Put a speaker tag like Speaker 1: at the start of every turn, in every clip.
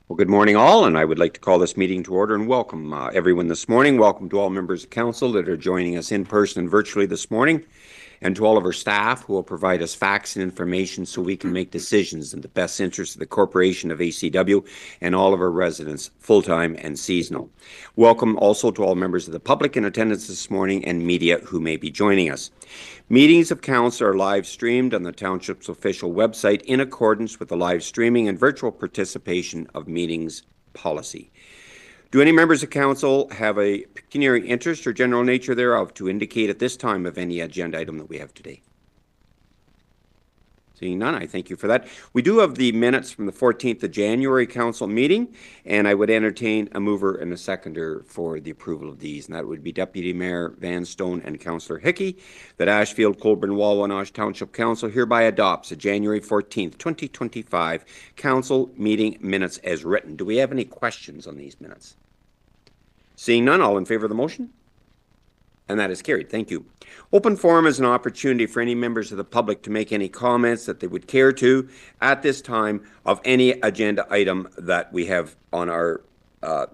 Speaker 1: Well, good morning, all, and I would like to call this meeting to order and welcome everyone this morning. Welcome to all members of council that are joining us in person and virtually this morning, and to all of our staff who will provide us facts and information so we can make decisions in the best interest of the corporation of ACW and all of our residents, full-time and seasonal. Welcome also to all members of the public in attendance this morning and media who may be joining us. Meetings of council are live streamed on the Township's official website in accordance with the live streaming and virtual participation of meetings policy. Do any members of council have a pecuniary interest or general nature thereof to indicate at this time of any agenda item that we have today? Seeing none, I thank you for that. We do have the minutes from the 14th of January council meeting, and I would entertain a mover and a seconder for the approval of these, and that would be Deputy Mayor Van Stone and Councillor Hickey, that Ashfield-Colborne-Wawanosh Township Council hereby adopts the January 14th, 2025 council meeting minutes as written. Do we have any questions on these minutes? Seeing none, all in favor of the motion? And that is carried. Thank you. Open forum is an opportunity for any members of the public to make any comments that they would care to at this time of any agenda item that we have on our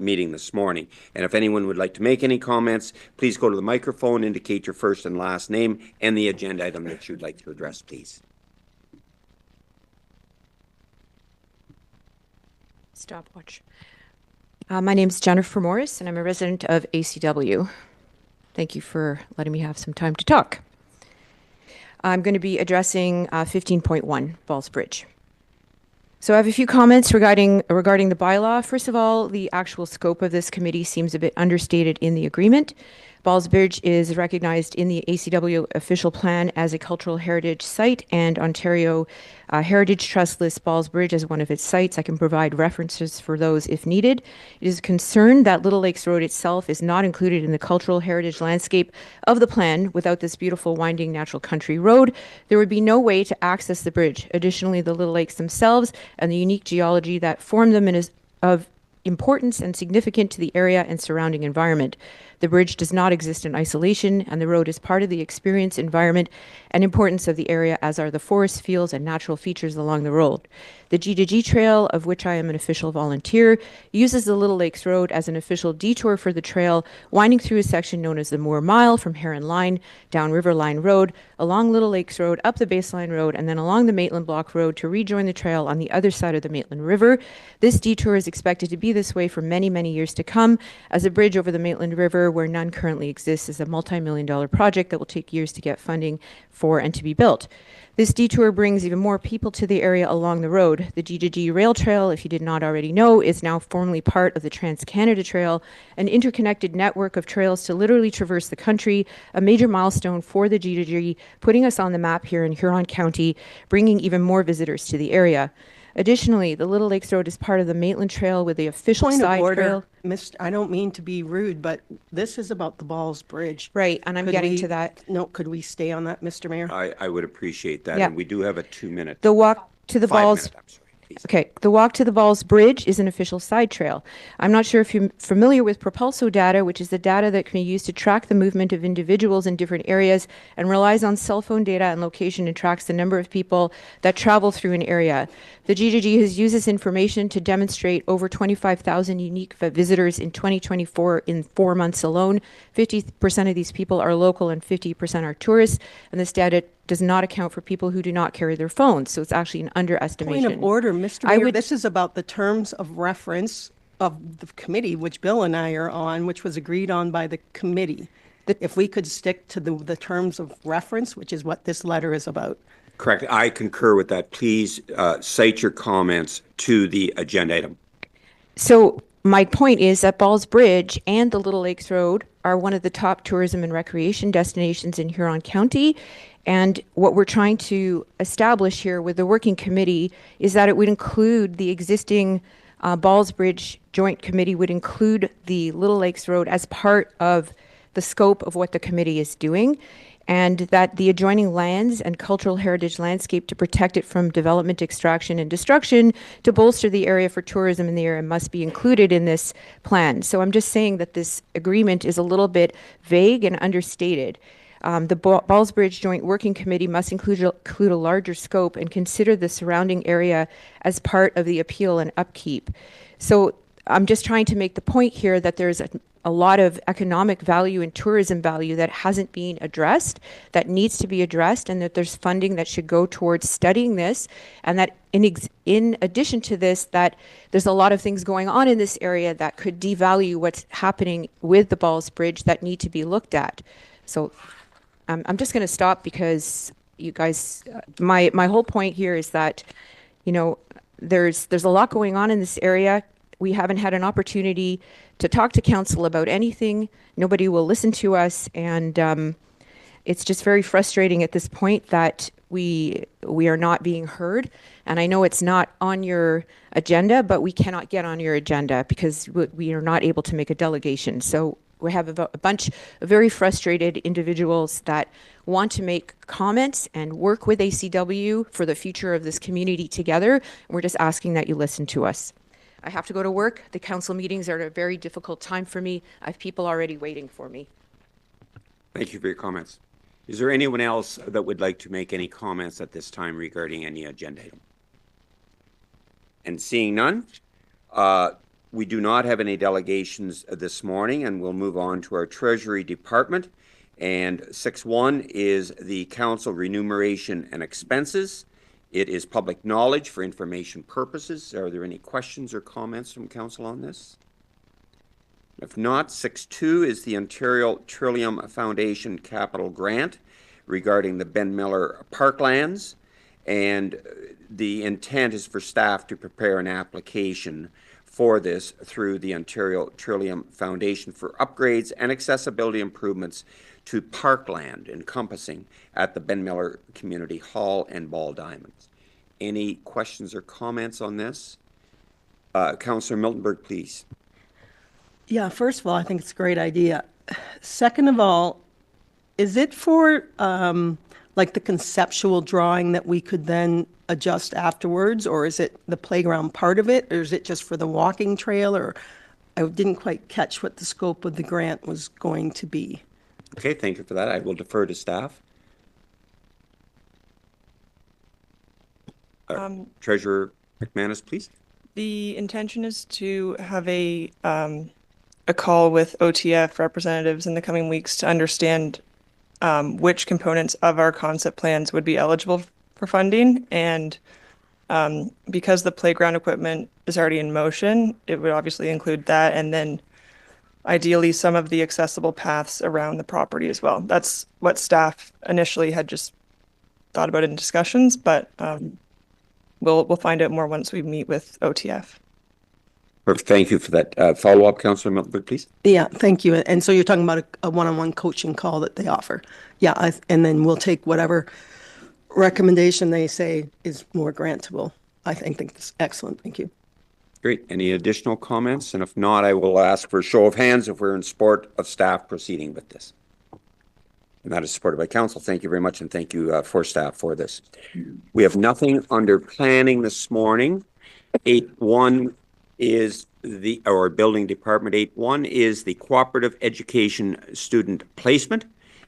Speaker 1: meeting this morning. And if anyone would like to make any comments, please go to the microphone, indicate your first and last name and the agenda item that you'd like to address, please.
Speaker 2: Stopwatch. My name is Jennifer Morris, and I'm a resident of ACW. Thank you for letting me have some time to talk. I'm going to be addressing 15.1, Balls Bridge. So I have a few comments regarding the bylaw. First of all, the actual scope of this committee seems a bit understated in the agreement. Balls Bridge is recognized in the ACW official plan as a cultural heritage site, and Ontario Heritage Trust lists Balls Bridge as one of its sites. I can provide references for those if needed. It is a concern that Little Lakes Road itself is not included in the cultural heritage landscape of the plan. Without this beautiful winding natural country road, there would be no way to access the bridge. Additionally, the Little Lakes themselves and the unique geology that form them is of importance and significant to the area and surrounding environment. The bridge does not exist in isolation, and the road is part of the experience, environment, and importance of the area, as are the forest, fields, and natural features along the road. The G2G Trail, of which I am an official volunteer, uses the Little Lakes Road as an official detour for the trail, winding through a section known as the Moore Mile from Heron Line, down River Line Road, along Little Lakes Road, up the Baseline Road, and then along the Maitland Block Road to rejoin the trail on the other side of the Maitland River. This detour is expected to be this way for many, many years to come, as a bridge over the Maitland River, where none currently exists, is a multi-million-dollar project that will take years to get funding for and to be built. This detour brings even more people to the area along the road. The G2G Rail Trail, if you did not already know, is now formally part of the Trans-Canada Trail, an interconnected network of trails to literally traverse the country, a major milestone for the G2G, putting us on the map here in Huron County, bringing even more visitors to the area. Additionally, the Little Lakes Road is part of the Maitland Trail with the official
Speaker 3: Point
Speaker 2: side
Speaker 3: of order,
Speaker 2: trail.
Speaker 3: I don't mean to be rude, but this is about the Balls Bridge.
Speaker 2: Right, and I'm getting to that.
Speaker 3: No, could we stay on that, Mr. Mayor?
Speaker 1: I would appreciate that,
Speaker 2: Yeah.
Speaker 1: and we do have a 2-minute.
Speaker 2: The walk to the
Speaker 1: 5
Speaker 2: Balls.
Speaker 1: minute, I'm sorry. Please.
Speaker 2: Okay, the walk to the Balls Bridge is an official side trail. I'm not sure if you're familiar with Propulso data, which is the data that can be used to track the movement of individuals in different areas and relies on cell phone data and location and tracks the number of people that travel through an area. The G2G has used this information to demonstrate over 25,000 unique visitors in 2024 in 4 months alone. 50% of these people are local and 50% are tourists, and this data does not account for people who do not carry their phones, so it's actually an underestimation.
Speaker 3: Point of order, Mr. Mayor, this is about the terms of reference of the committee, which Bill and I are on, which was agreed on by the committee. If we could stick to the terms of reference, which is what this letter is about.
Speaker 1: Correct. I concur with that. Please cite your comments to the agenda item.
Speaker 2: So my point is that Balls Bridge and the Little Lakes Road are one of the top tourism and recreation destinations in Huron County. And what we're trying to establish here with the working committee is that it would include the existing Balls Bridge Joint Committee would include the Little Lakes Road as part of the scope of what the committee is doing, and that the adjoining lands and cultural heritage landscape to protect it from development, extraction, and destruction to bolster the area for tourism in the area must be included in this plan. So I'm just saying that this agreement is a little bit vague and understated. The Ballsbridge Joint Working Committee must include a larger scope and consider the surrounding area as part of the appeal and upkeep. So I'm just trying to make the point here that there's a lot of economic value and tourism value that hasn't been addressed, that needs to be addressed, and that there's funding that should go towards studying this, and that in addition to this, that there's a lot of things going on in this area that could devalue what's happening with the Ballsbridge that need to be looked at. So I'm just going to stop because you guys, my whole point here is that, you know, there's a lot going on in this area. We haven't had an opportunity to talk to council about anything. Nobody will listen to us, and it's just very frustrating at this point that we are not being heard. And I know it's not on your agenda, but we cannot get on your agenda because we are not able to make a delegation. So we have a bunch of very frustrated individuals that want to make comments and work with ACW for the future of this community together. And we're just asking that you listen to us. I have to go to work. The council meetings are at a very difficult time for me. I have people already waiting for me.
Speaker 1: Thank you for your comments. Is there anyone else that would like to make any comments at this time regarding any agenda item? And seeing none, we do not have any delegations this morning, and we'll move on to our Treasury Department. And 6.1 is the council remuneration and expenses. It is public knowledge for information purposes. Are there any questions or comments from council on this? If not, 6.2 is the Ontario Trillium Foundation Capital Grant regarding the Ben Miller Parklands. And the intent is for staff to prepare an application for this through the Ontario Trillium Foundation for upgrades and accessibility improvements to parkland encompassing at the Ben Miller Community Hall and Ball Diamonds. Any questions or comments on this? Councillor Miltenberg, please.
Speaker 3: Yeah, first of all, I think it's a great idea. Second of all, is it for like the conceptual drawing that we could then adjust afterwards, or is it the playground part of it, or is it just for the walking trail? Or I didn't quite catch what the scope of the grant was going to be.
Speaker 1: Okay, thank you for that. I will defer to staff. Treasurer McManus, please.
Speaker 4: The intention is to have a call with OTF representatives in the coming weeks to understand which components of our concept plans would be eligible for funding. And because the playground equipment is already in motion, it would obviously include that. And then ideally some of the accessible paths around the property as well. That's what staff initially had just thought about in discussions, but we'll find out more once we meet with OTF.
Speaker 1: Perfect. Thank you for that. Follow-up, Councillor Miltenberg, please.
Speaker 3: Yeah, thank you. And so you're talking about a one-on-one coaching call that they offer. Yeah, and then we'll take whatever recommendation they say is more grantable. I think it's excellent. Thank you.
Speaker 1: Great. Any additional comments? And if not, I will ask for a show of hands if we're in support of staff proceeding with this. And that is supported by council. Thank you very much, and thank you for staff for this. We have nothing under planning this morning. 8.1 is our building department. 8.1 is the cooperative education student placement.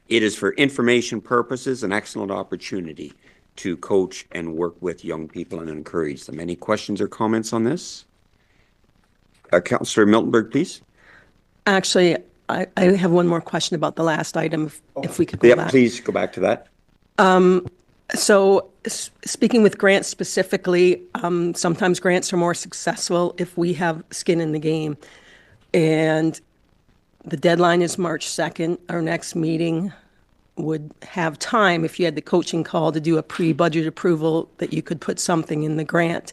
Speaker 1: It is for information purposes, an excellent opportunity to coach and work with young people and encourage them. Any questions or comments on this? Councillor Miltenberg, please.
Speaker 3: Actually, I have one more question about the last item, if we could go back.
Speaker 1: Please go back to that.
Speaker 3: So speaking with grants specifically, sometimes grants are more successful if we have skin in the game. And the deadline is March 2nd. Our next meeting would have time, if you had the coaching call, to do a pre-budget approval that you could put something in the grant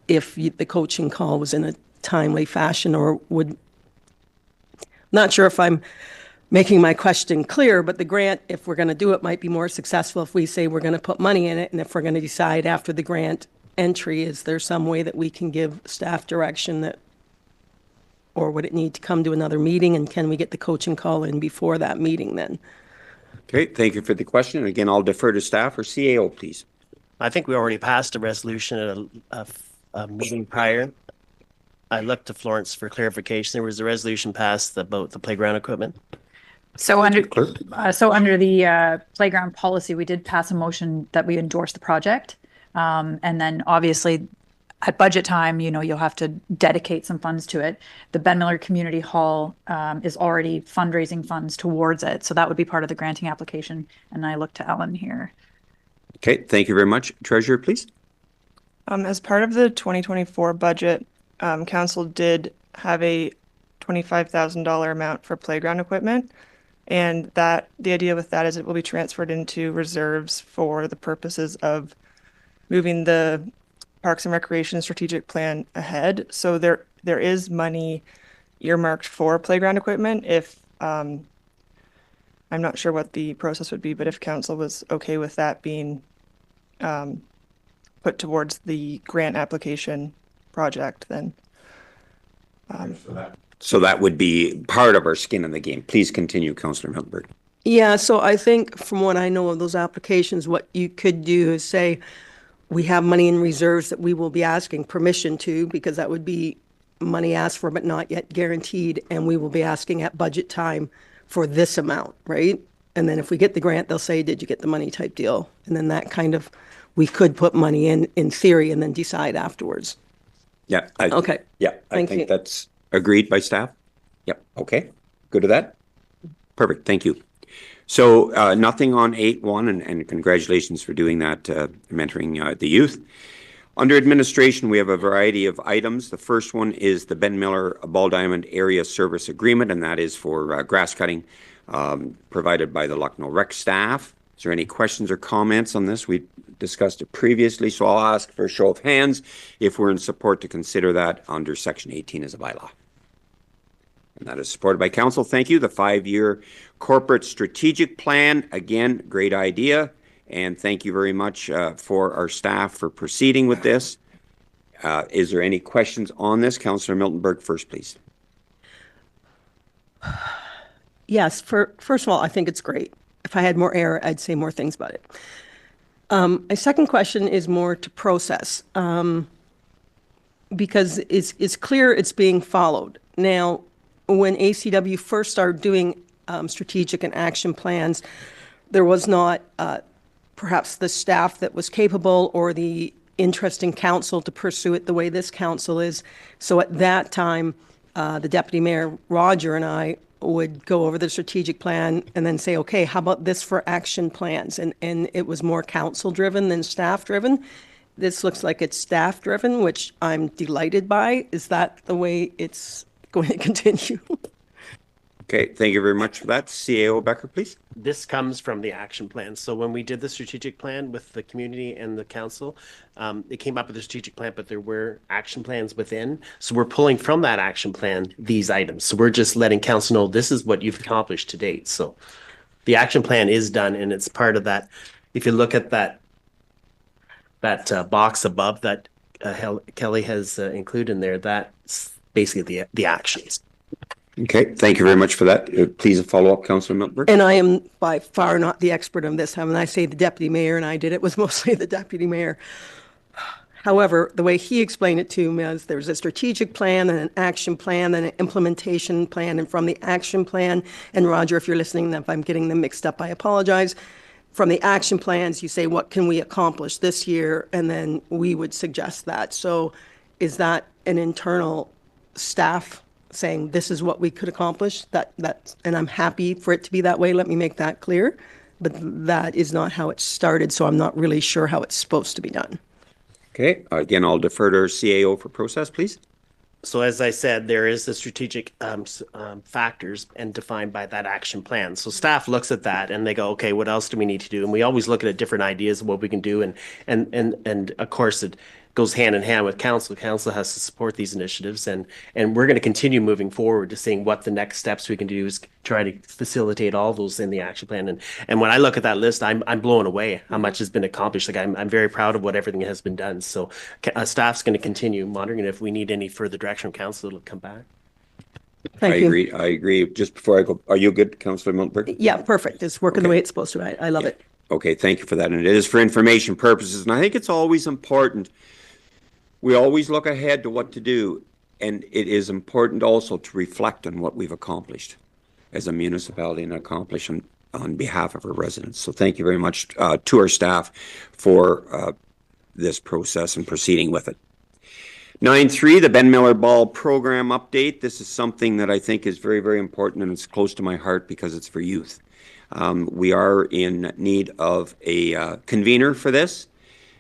Speaker 3: if the coaching call was in a timely fashion, or would, not sure if I'm making my question clear, but the grant, if we're going to do it, might be more successful if we say we're going to put money in it. And if we're going to decide after the grant entry, is there some way that we can give staff direction that, or would it need to come to another meeting? And can we get the coaching call in before that meeting then?
Speaker 1: Okay, thank you for the question. Again, I'll defer to staff or CAO, please.
Speaker 5: I think we already passed a resolution at a meeting prior. I looked to Florence for clarification. There was a resolution passed about the playground equipment.
Speaker 6: So under,
Speaker 1: Clerk?
Speaker 6: so under the playground policy, we did pass a motion that we endorse the project. And then obviously at budget time, you'll have to dedicate some funds to it. The Ben Miller Community Hall is already fundraising funds towards it. So that would be part of the granting application. And I look to Ellen here.
Speaker 1: Okay, thank you very much. Treasurer, please.
Speaker 4: As part of the 2024 budget, council did have a $25,000 amount for playground equipment. And the idea with that is it will be transferred into reserves for the purposes of moving the Parks and Recreation strategic plan ahead. So there is money earmarked for playground equipment if, I'm not sure what the process would be, but if council was okay with that being put towards the grant application project, then.
Speaker 1: So that would be part of our skin in the game. Please continue, Councillor Miltenberg.
Speaker 3: Yeah, so I think from what I know of those applications, what you could do is say, we have money in reserves that we will be asking permission to, because that would be money asked for but not yet guaranteed, and we will be asking at budget time for this amount, right? And then if we get the grant, they'll say, did you get the money type deal? And then that kind of, we could put money in theory and then decide afterwards.
Speaker 1: Yeah.
Speaker 3: Okay.
Speaker 1: Yeah, I
Speaker 3: Thank
Speaker 1: think
Speaker 3: you.
Speaker 1: that's agreed by staff. Yep, okay. Good with that? Perfect, thank you. So nothing on 8.1, and congratulations for doing that, mentoring the youth. Under administration, we have a variety of items. The first one is the Ben Miller Ball Diamond Area Service Agreement, and that is for grass cutting provided by the Lucknow Rec staff. Is there any questions or comments on this? We discussed it previously, so I'll ask for a show of hands if we're in support to consider that under Section 18 as a bylaw. And that is supported by council. Thank you. The 5-year corporate strategic plan, again, great idea. And thank you very much for our staff for proceeding with this. Is there any questions on this? Councillor Miltenberg first, please.
Speaker 3: Yes, first of all, I think it's great. If I had more air, I'd say more things about it. My second question is more to process, because it's clear it's being followed. Now, when ACW first started doing strategic and action plans, there was not perhaps the staff that was capable or the interest in council to pursue it the way this council is. So at that time, the Deputy Mayor, Roger, and I would go over the strategic plan and then say, okay, how about this for action plans? And it was more council-driven than staff-driven. This looks like it's staff-driven, which I'm delighted by. Is that the way it's going to continue?
Speaker 1: Okay, thank you very much for that. CAO Becker, please.
Speaker 5: This comes from the action plan. So when we did the strategic plan with the community and the council, it came up with a strategic plan, but there were action plans within. So we're pulling from that action plan these items. So we're just letting council know this is what you've accomplished to date. So the action plan is done, and it's part of that. If you look at that box above that Kelly has included in there, that's basically the actions.
Speaker 1: Okay, thank you very much for that. Please follow up, Councillor Miltenberg.
Speaker 3: And I am by far not the expert on this. When I say the Deputy Mayor and I did it, was mostly the Deputy Mayor. However, the way he explained it to me is there's a strategic plan and an action plan and an implementation plan. And from the action plan, and Roger, if you're listening, if I'm getting them mixed up, I apologize. From the action plans, you say, what can we accomplish this year? And then we would suggest that. So is that an internal staff saying this is what we could accomplish? And I'm happy for it to be that way. Let me make that clear. But that is not how it started, so I'm not really sure how it's supposed to be done.
Speaker 1: Okay, again, I'll defer to our CAO for process, please.
Speaker 5: So as I said, there is the strategic factors and defined by that action plan. So staff looks at that and they go, okay, what else do we need to do? And we always look at different ideas of what we can do. And of course, it goes hand in hand with council. Council has to support these initiatives, and we're going to continue moving forward to seeing what the next steps we can do is try to facilitate all those in the action plan. And when I look at that list, I'm blown away how much has been accomplished. Like I'm very proud of what everything has been done. So staff's going to continue monitoring. If we need any further direction from council, it'll come back.
Speaker 3: Thank you.
Speaker 1: I agree. Just before I go, are you good, Councillor Miltenberg?
Speaker 3: Yeah, perfect. It's working the way it's supposed to. I love it.
Speaker 1: Okay, thank you for that. And it is for information purposes. And I think it's always important. We always look ahead to what to do. And it is important also to reflect on what we've accomplished. as a municipality and accomplish on behalf of our residents. So thank you very much to our staff for this process and proceeding with it. 9.3, the Ben Miller Ball Program Update. This is something that I think is very, very important, and it's close to my heart because it's for youth. We are in need of a convener for this,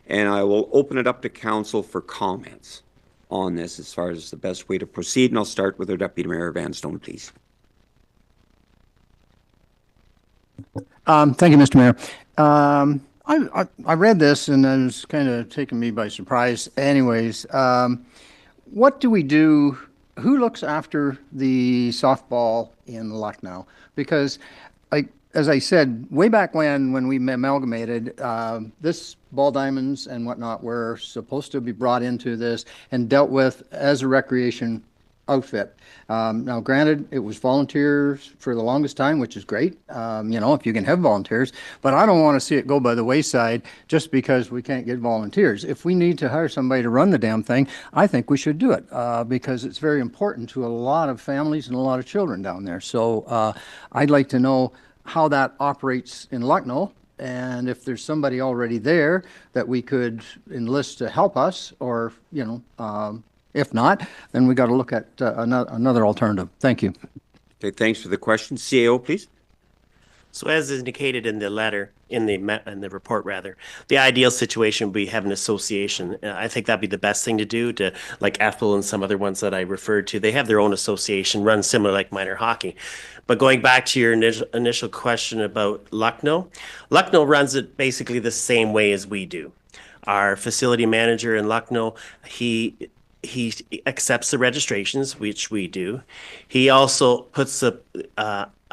Speaker 1: and I will open it up to council for comments on this as far as the best way to proceed, and I'll start with our Deputy Mayor Vanstone, please.
Speaker 7: Thank you, Mr. Mayor. I read this and it was kind of taking me by surprise. Anyways, what do we do? Who looks after the softball in Lucknow? Because, as I said, way back when we amalgamated, this ball diamonds and whatnot were supposed to be brought into this and dealt with as a recreation outfit. Now, granted, it was volunteers for the longest time, which is great, if you can have volunteers, but I don't want to see it go by the wayside just because we can't get volunteers. If we need to hire somebody to run the damn thing, I think we should do it because it's very important to a lot of families and a lot of children down there. So I'd like to know how that operates in Lucknow, and if there's somebody already there that we could enlist to help us, or, if not, then we got to look at another alternative. Thank you.
Speaker 1: Okay, thanks for the question. CAO, please.
Speaker 5: So as indicated in the letter, in the report rather, the ideal situation would be have an association. I think that'd be the best thing to do, to like Ethel and some other ones that I referred to. They have their own association, run similar like minor hockey. But going back to your initial question about Lucknow, Lucknow runs it basically the same way as we do. Our facility manager in Lucknow, he accepts the registrations, which we do. He also puts a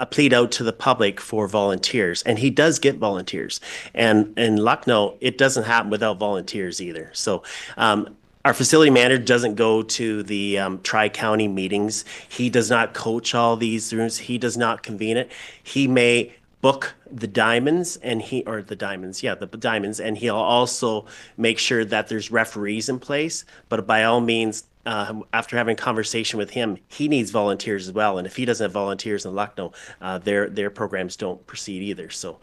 Speaker 5: plead out to the public for volunteers, and he does get volunteers. And in Lucknow, it doesn't happen without volunteers either. So our facility manager doesn't go to the tri-county meetings. He does not coach all these rooms. He does not convene it. He may book the diamonds and the diamonds, and he'll also make sure that there's referees in place. But by all means, after having a conversation with him, he needs volunteers as well. And if he doesn't have volunteers in Lucknow, their programs don't proceed either. So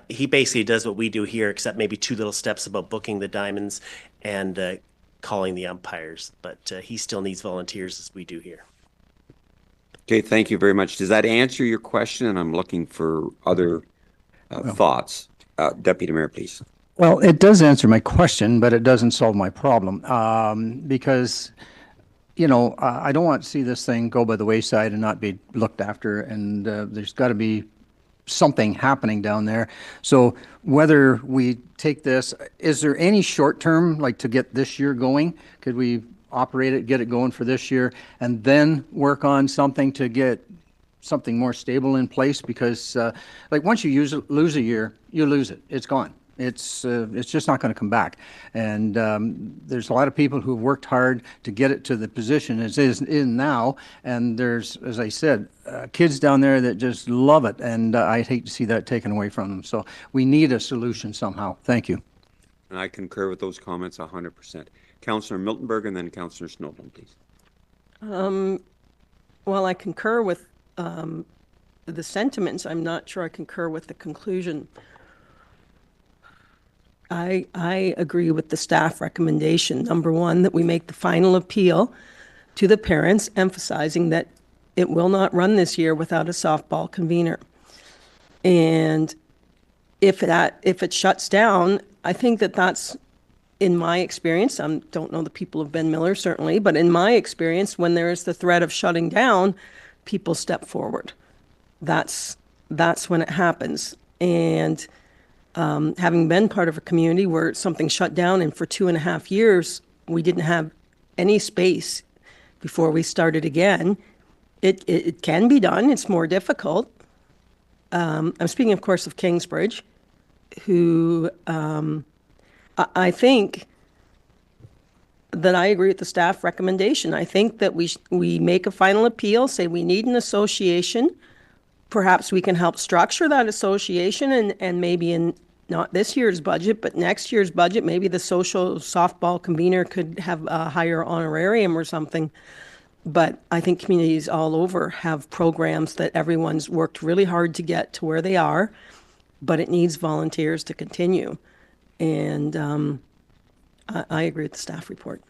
Speaker 5: he basically does what we do here, except maybe two little steps about booking the diamonds and calling the umpires. But he still needs volunteers as we do here.
Speaker 1: Okay, thank you very much. Does that answer your question? And I'm looking for other thoughts. Deputy Mayor, please.
Speaker 7: Well, it does answer my question, but it doesn't solve my problem because, I don't want to see this thing go by the wayside and not be looked after. And there's got to be something happening down there. So whether we take this, is there any short term, like to get this year going? Could we operate it, get it going for this year, and then work on something to get something more stable in place? Because once you lose a year, you lose it. It's gone. It's just not going to come back. And there's a lot of people who've worked hard to get it to the position it is in now. And there's, as I said, kids down there that just love it. And I'd hate to see that taken away from them. So we need a solution somehow. Thank you.
Speaker 1: And I concur with those comments 100%. Councillor Miltenberg and then Councillor Snowden, please.
Speaker 3: Well, I concur with the sentiments. I'm not sure I concur with the conclusion. I agree with the staff recommendation. Number one, that we make the final appeal to the parents, emphasizing that it will not run this year without a softball convener. And if it shuts down, I think that's, in my experience, I don't know the people of Ben Miller certainly, but in my experience, when there is the threat of shutting down, people step forward. That's when it happens. And having been part of a community where something shut down, and for 2.5 years, we didn't have any space before we started again, it can be done. It's more difficult. I'm speaking, of course, of Kingsbridge, who I think that I agree with the staff recommendation. I think that we make a final appeal, say we need an association. Perhaps we can help structure that association and maybe in not this year's budget, but next year's budget, maybe the social softball convener could have a higher honorarium or something. But I think communities all over have programs that everyone's worked really hard to get to where they are, but it needs volunteers to continue. And I agree with the staff report.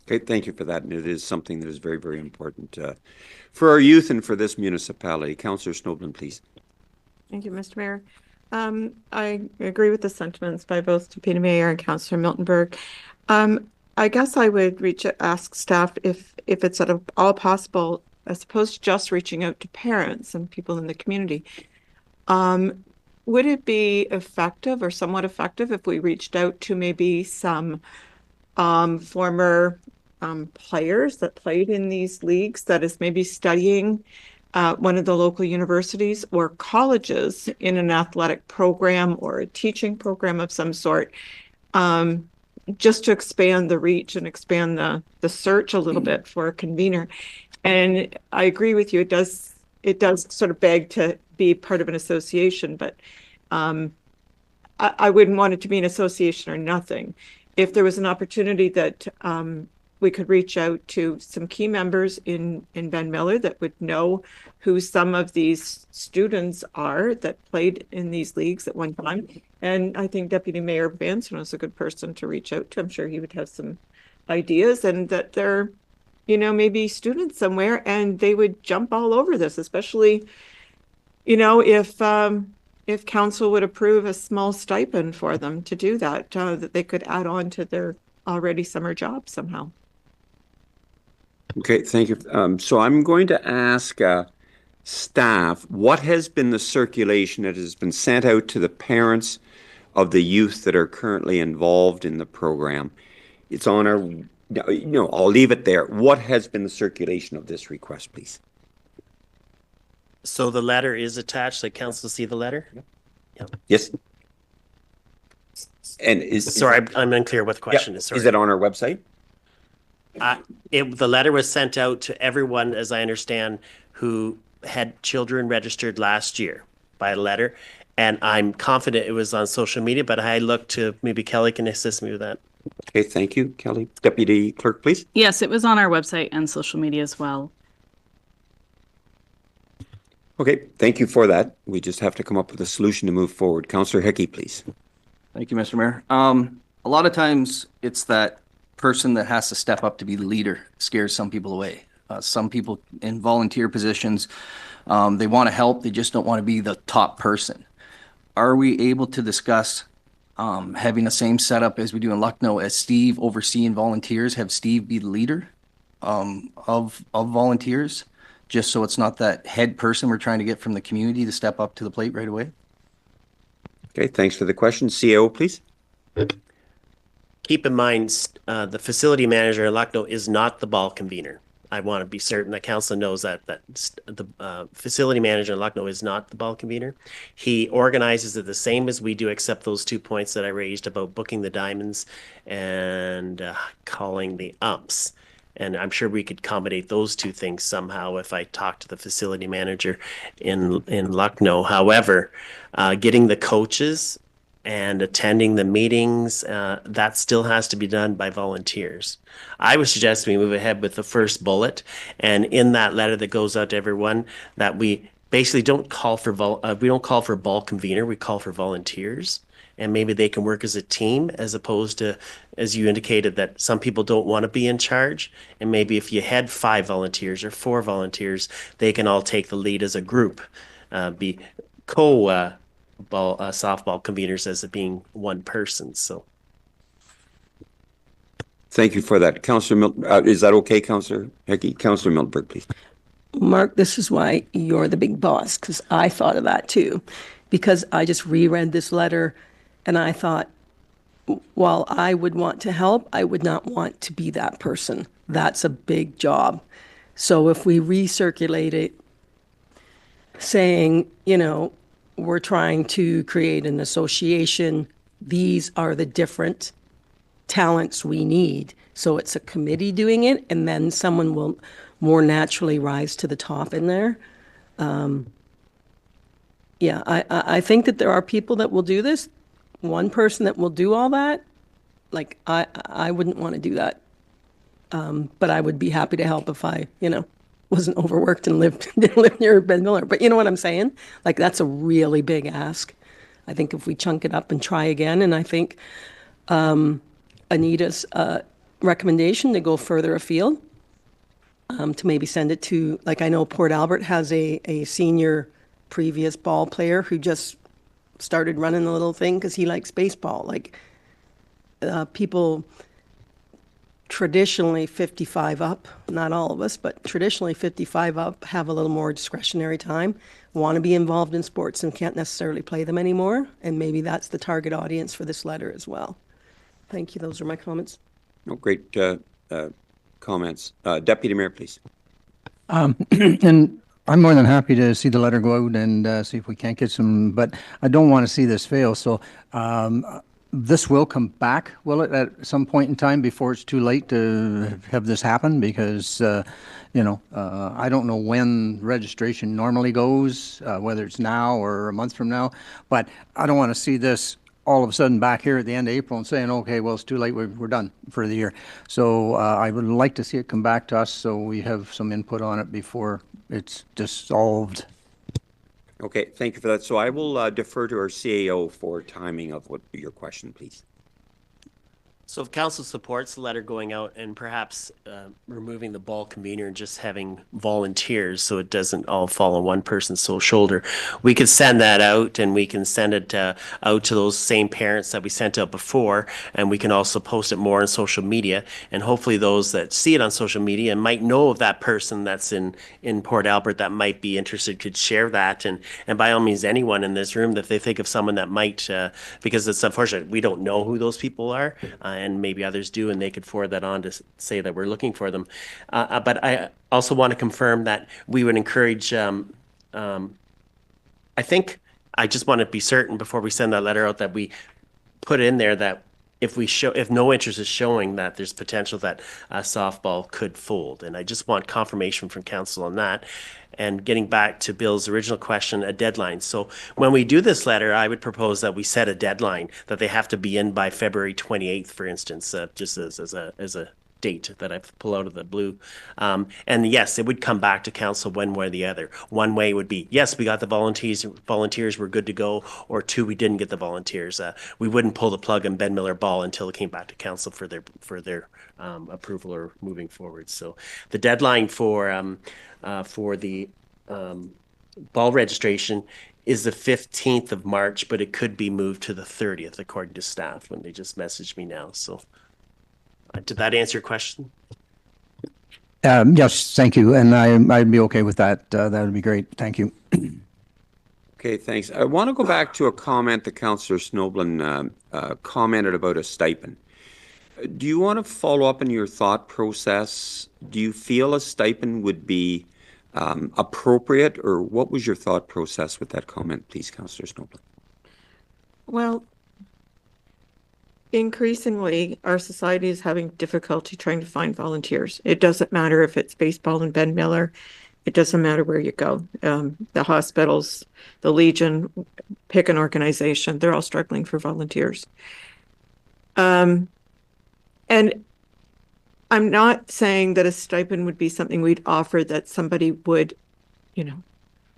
Speaker 1: Okay, thank you for that. And it is something that is very, very important for our youth and for this municipality. Councillor Snowden, please.
Speaker 8: Thank you, Mr. Mayor. I agree with the sentiments by both Deputy Mayor and Councillor Miltenberg. I guess I would ask staff if it's at all possible, as opposed to just reaching out to parents and people in the community. Would it be effective or somewhat effective if we reached out to maybe some former players that played in these leagues that is maybe studying one of the local universities or colleges in an athletic program or a teaching program of some sort, just to expand the reach and expand the search a little bit for a convener. And I agree with you, it does sort of beg to be part of an association, but I wouldn't want it to be an association or nothing. If there was an opportunity that we could reach out to some key members in Ben Miller that would know who some of these students are that played in these leagues at one time. And I think Deputy Mayor Vanstone is a good person to reach out to. I'm sure he would have some ideas, and that they're, maybe students somewhere and they would jump all over this, especially, if council would approve a small stipend for them to do that, that they could add on to their already summer job somehow.
Speaker 1: Okay, thank you. So I'm going to ask staff, what has been the circulation that has been sent out to the parents of the youth that are currently involved in the program? It's on our, I'll leave it there. What has been the circulation of this request, please?
Speaker 5: So the letter is attached. Like, council see the letter?
Speaker 1: Yes. And
Speaker 5: Sorry, I'm unclear what the question is. Sorry.
Speaker 1: Is it on our website?
Speaker 5: The letter was sent out to everyone, as I understand, who had children registered last year by letter. And I'm confident it was on social media, but I look to, maybe Kelly can assist me with that.
Speaker 1: Okay, thank you, Kelly. Deputy Clerk, please.
Speaker 9: Yes, it was on our website and social media as well.
Speaker 1: Okay, thank you for that. We just have to come up with a solution to move forward. Councillor Hickey, please.
Speaker 10: Thank you, Mr. Mayor. A lot of times it's that person that has to step up to be the leader scares some people away. Some people in volunteer positions, they want to help, they just don't want to be the top person. Are we able to discuss having the same setup as we do in Lucknow, as Steve overseeing volunteers, have Steve be the leader of volunteers, just so it's not that head person we're trying to get from the community to step up to the plate right away?
Speaker 1: Okay, thanks for the question. CAO, please.
Speaker 5: Keep in mind, the facility manager in Lucknow is not the ball convener. I want to be certain that council knows that the facility manager in Lucknow is not the ball convener. He organizes it the same as we do, except those 2 points that I raised about booking the diamonds and calling the umps. And I'm sure we could accommodate those two things somehow if I talk to the facility manager in Lucknow. However, getting the coaches and attending the meetings, that still has to be done by volunteers. I would suggest we move ahead with the first bullet, and in that letter that goes out to everyone, that we basically don't call for ball convener, we call for volunteers. And maybe they can work as a team, as opposed to, as you indicated, that some people don't want to be in charge. And maybe if you had 5 volunteers or 4 volunteers, they can all take the lead as a group, be softball conveners as it being one person. So,
Speaker 1: thank you for that, Councillor. Is that okay, Councillor Hickey? Councillor Miltenberg, please.
Speaker 3: Mark, this is why you're the big boss, because I thought of that too, because I just reread this letter. And I thought, while I would want to help, I would not want to be that person. That's a big job. So if we recirculate it, saying, we're trying to create an association, these are the different talents we need. So it's a committee doing it, and then someone will more naturally rise to the top in there. I think that there are people that will do this. One person that will do all that, like I wouldn't want to do that. But I would be happy to help if I, wasn't overworked and didn't live near Ben Miller. But you know what I'm saying? Like, that's a really big ask. I think if we chunk it up and try again, and I think Anita's recommendation to go further afield, to maybe send it to, like, I know Port Albert has a senior previous ball player who just started running the little thing because he likes baseball. Like, people traditionally 55 up, not all of us, but traditionally 55 up have a little more discretionary time, want to be involved in sports and can't necessarily play them anymore. And maybe that's the target audience for this letter as well. Thank you. Those are my comments.
Speaker 1: No, great comments. Deputy Mayor, please.
Speaker 7: And I'm more than happy to see the letter go out and see if we can't get some, but I don't want to see this fail. So this will come back, will it, at some point in time before it's too late to have this happen? Because, I don't know when registration normally goes, whether it's now or a month from now, but I don't want to see this all of a sudden back here at the end of April and saying, okay, well, it's too late, we're done for the year. So I would like to see it come back to us so we have some input on it before it's dissolved.
Speaker 1: Okay, thank you for that. So I will defer to our CAO for timing of what your question, please.
Speaker 5: So if council supports the letter going out and perhaps removing the ball convener and just having volunteers so it doesn't all fall on one person's sole shoulder, we could send that out and we can send it out to those same parents that we sent out before, and we can also post it more on social media, and hopefully those that see it on social media and might know of that person that's in Port Albert that might be interested could share that, and by all means anyone in this room, if they think of someone that might, because it's unfortunate, we don't know who those people are, and maybe others do, and they could forward that on to say that we're looking for them. But I also want to confirm that we would encourage, I think, I just want to be certain before we send that letter out that we put in there that if no interest is showing, that there's potential that softball could fold. And I just want confirmation from council on that. And getting back to Bill's original question, a deadline. So when we do this letter, I would propose that we set a deadline that they have to be in by February 28th, for instance, just as a date that I've pulled out of the blue. And yes, it would come back to council one way or the other. One way would be, yes, we got the volunteers were good to go, or two, we didn't get the volunteers. We wouldn't pull the plug on Ben Miller Ball until it came back to council for their approval or moving forward. So the deadline for the ball registration is the 15th of March, but it could be moved to the 30th, according to staff when they just messaged me now. So did that answer your question?
Speaker 7: Yes, thank you. And I'd be okay with that. That would be great. Thank you.
Speaker 1: Okay, thanks. I want to go back to a comment that Councillor Snoblin commented about a stipend. Do you want to follow up on your thought process? Do you feel a stipend would be appropriate, or what was your thought process with that comment, please, Councillor Snoblin?
Speaker 8: Well, increasingly, our society is having difficulty trying to find volunteers. It doesn't matter if it's baseball in Ben Miller. It doesn't matter where you go. The hospitals, the Legion, pick an organization. They're all struggling for volunteers. And I'm not saying that a stipend would be something we'd offer that somebody would,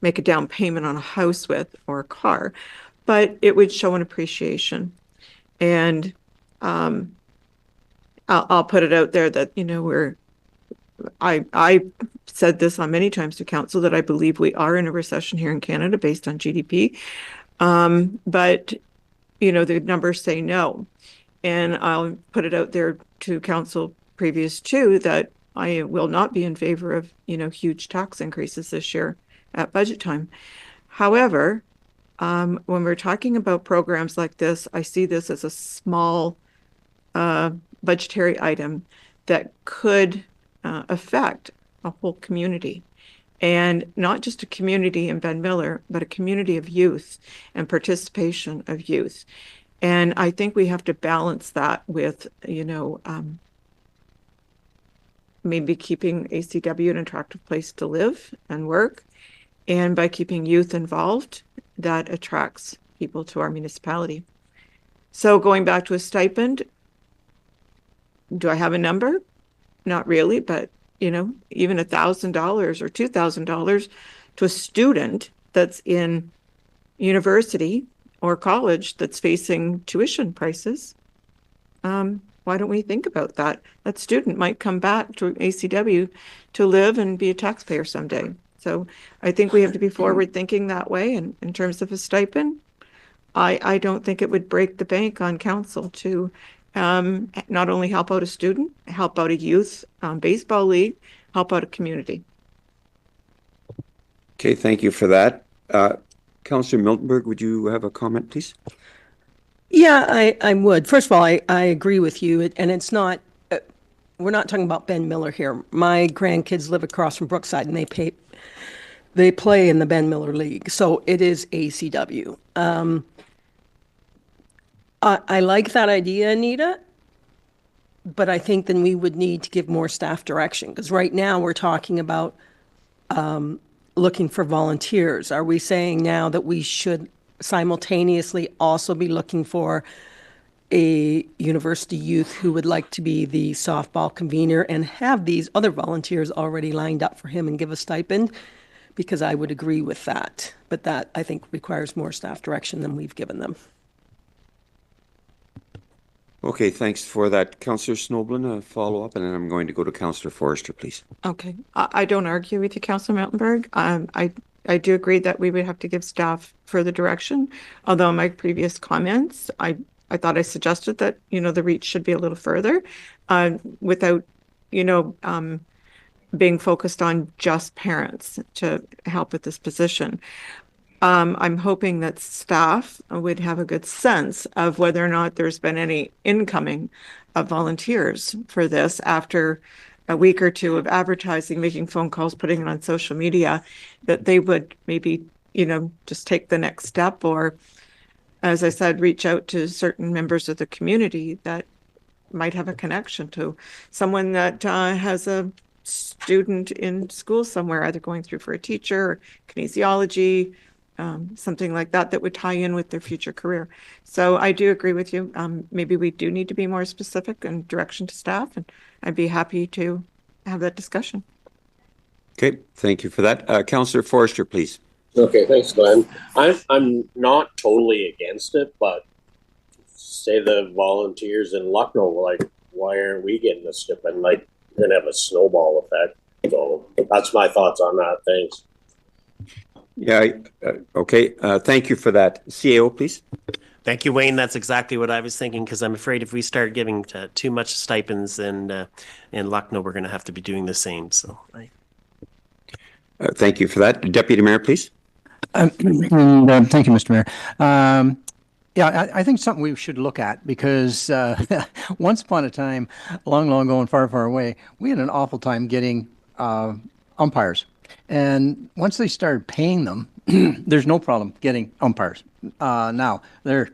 Speaker 8: make a down payment on a house with or a car, but it would show an appreciation. And I'll put it out there that, I said this on many times to council that I believe we are in a recession here in Canada based on GDP. But, the numbers say no. And I'll put it out there to council previous too, that I will not be in favor of, huge tax increases this year at budget time. However, when we're talking about programs like this, I see this as a small budgetary item that could affect a whole community. And not just a community in Ben Miller, but a community of youth and participation of youth. And I think we have to balance that with, maybe keeping ACW an attractive place to live and work. And by keeping youth involved, that attracts people to our municipality. So going back to a stipend, do I have a number? not really, but even $1,000 or $2,000 to a student that's in university or college that's facing tuition prices. Why don't we think about that? That student might come back to ACW to live and be a taxpayer someday. So I think we have to be forward thinking that way. And in terms of a stipend, I don't think it would break the bank on council to not only help out a student, help out a youth baseball league, help out a community.
Speaker 1: Okay, thank you for that. Councillor Miltenberg, would you have a comment, please?
Speaker 3: Yeah, I would. First of all, I agree with you. And it's not, we're not talking about Ben Miller here. My grandkids live across from Brookside and they play in the Ben Miller League. So it is ACW. I like that idea, Anita, but I think then we would need to give more staff direction, because right now we're talking about looking for volunteers. Are we saying now that we should simultaneously also be looking for a university youth who would like to be the softball convener and have these other volunteers already lined up for him and give a stipend? Because I would agree with that, but that I think requires more staff direction than we've given them.
Speaker 1: Okay, thanks for that. Councillor Snoblin, a follow-up, and then I'm going to go to Councillor Forrester, please.
Speaker 8: Okay, I don't argue with you, Councillor Miltenberg. I do agree that we would have to give staff further direction. Although in my previous comments, I thought I suggested that, the reach should be a little further without, being focused on just parents to help with this position. I'm hoping that staff would have a good sense of whether or not there's been any incoming of volunteers for this after a week or two of advertising, making phone calls, putting it on social media, that they would maybe, just take the next step, or, as I said, reach out to certain members of the community that might have a connection to someone that has a student in school somewhere, either going through for a teacher or kinesiology, something like that, that would tie in with their future career. So I do agree with you. Maybe we do need to be more specific and direction to staff, and I'd be happy to have that discussion.
Speaker 1: Okay, thank you for that. Councillor Forrester, please.
Speaker 11: Okay, thanks, Glenn. I'm not totally against it, but say the volunteers in Lucknow, like, why aren't we getting a stipend? Like, you're gonna have a snowball effect. So that's my thoughts on that. Thanks.
Speaker 1: Yeah, okay. Thank you for that. CAO, please.
Speaker 5: Thank you, Wayne. That's exactly what I was thinking, because I'm afraid if we start giving too much stipends in Lucknow, we're going to have to be doing the same. So,
Speaker 1: thank you for that. Deputy Mayor, please.
Speaker 7: Thank you, Mr. Mayor. Yeah, I think something we should look at, because once upon a time, long, long ago and far, far away, we had an awful time getting umpires. And once they started paying them, there's no problem getting umpires. Now they're,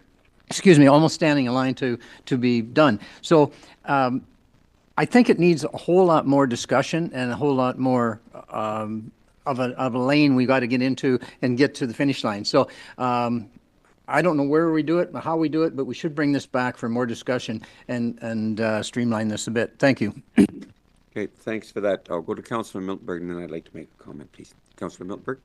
Speaker 7: almost standing in line to be done. So I think it needs a whole lot more discussion and a whole lot more of a lane we got to get into and get to the finish line. So I don't know where we do it, how we do it, but we should bring this back for more discussion and streamline this a bit. Thank you.
Speaker 1: Okay, thanks for that. I'll go to Councillor Miltenberg, and then I'd like to make a comment, please. Councillor Miltenberg?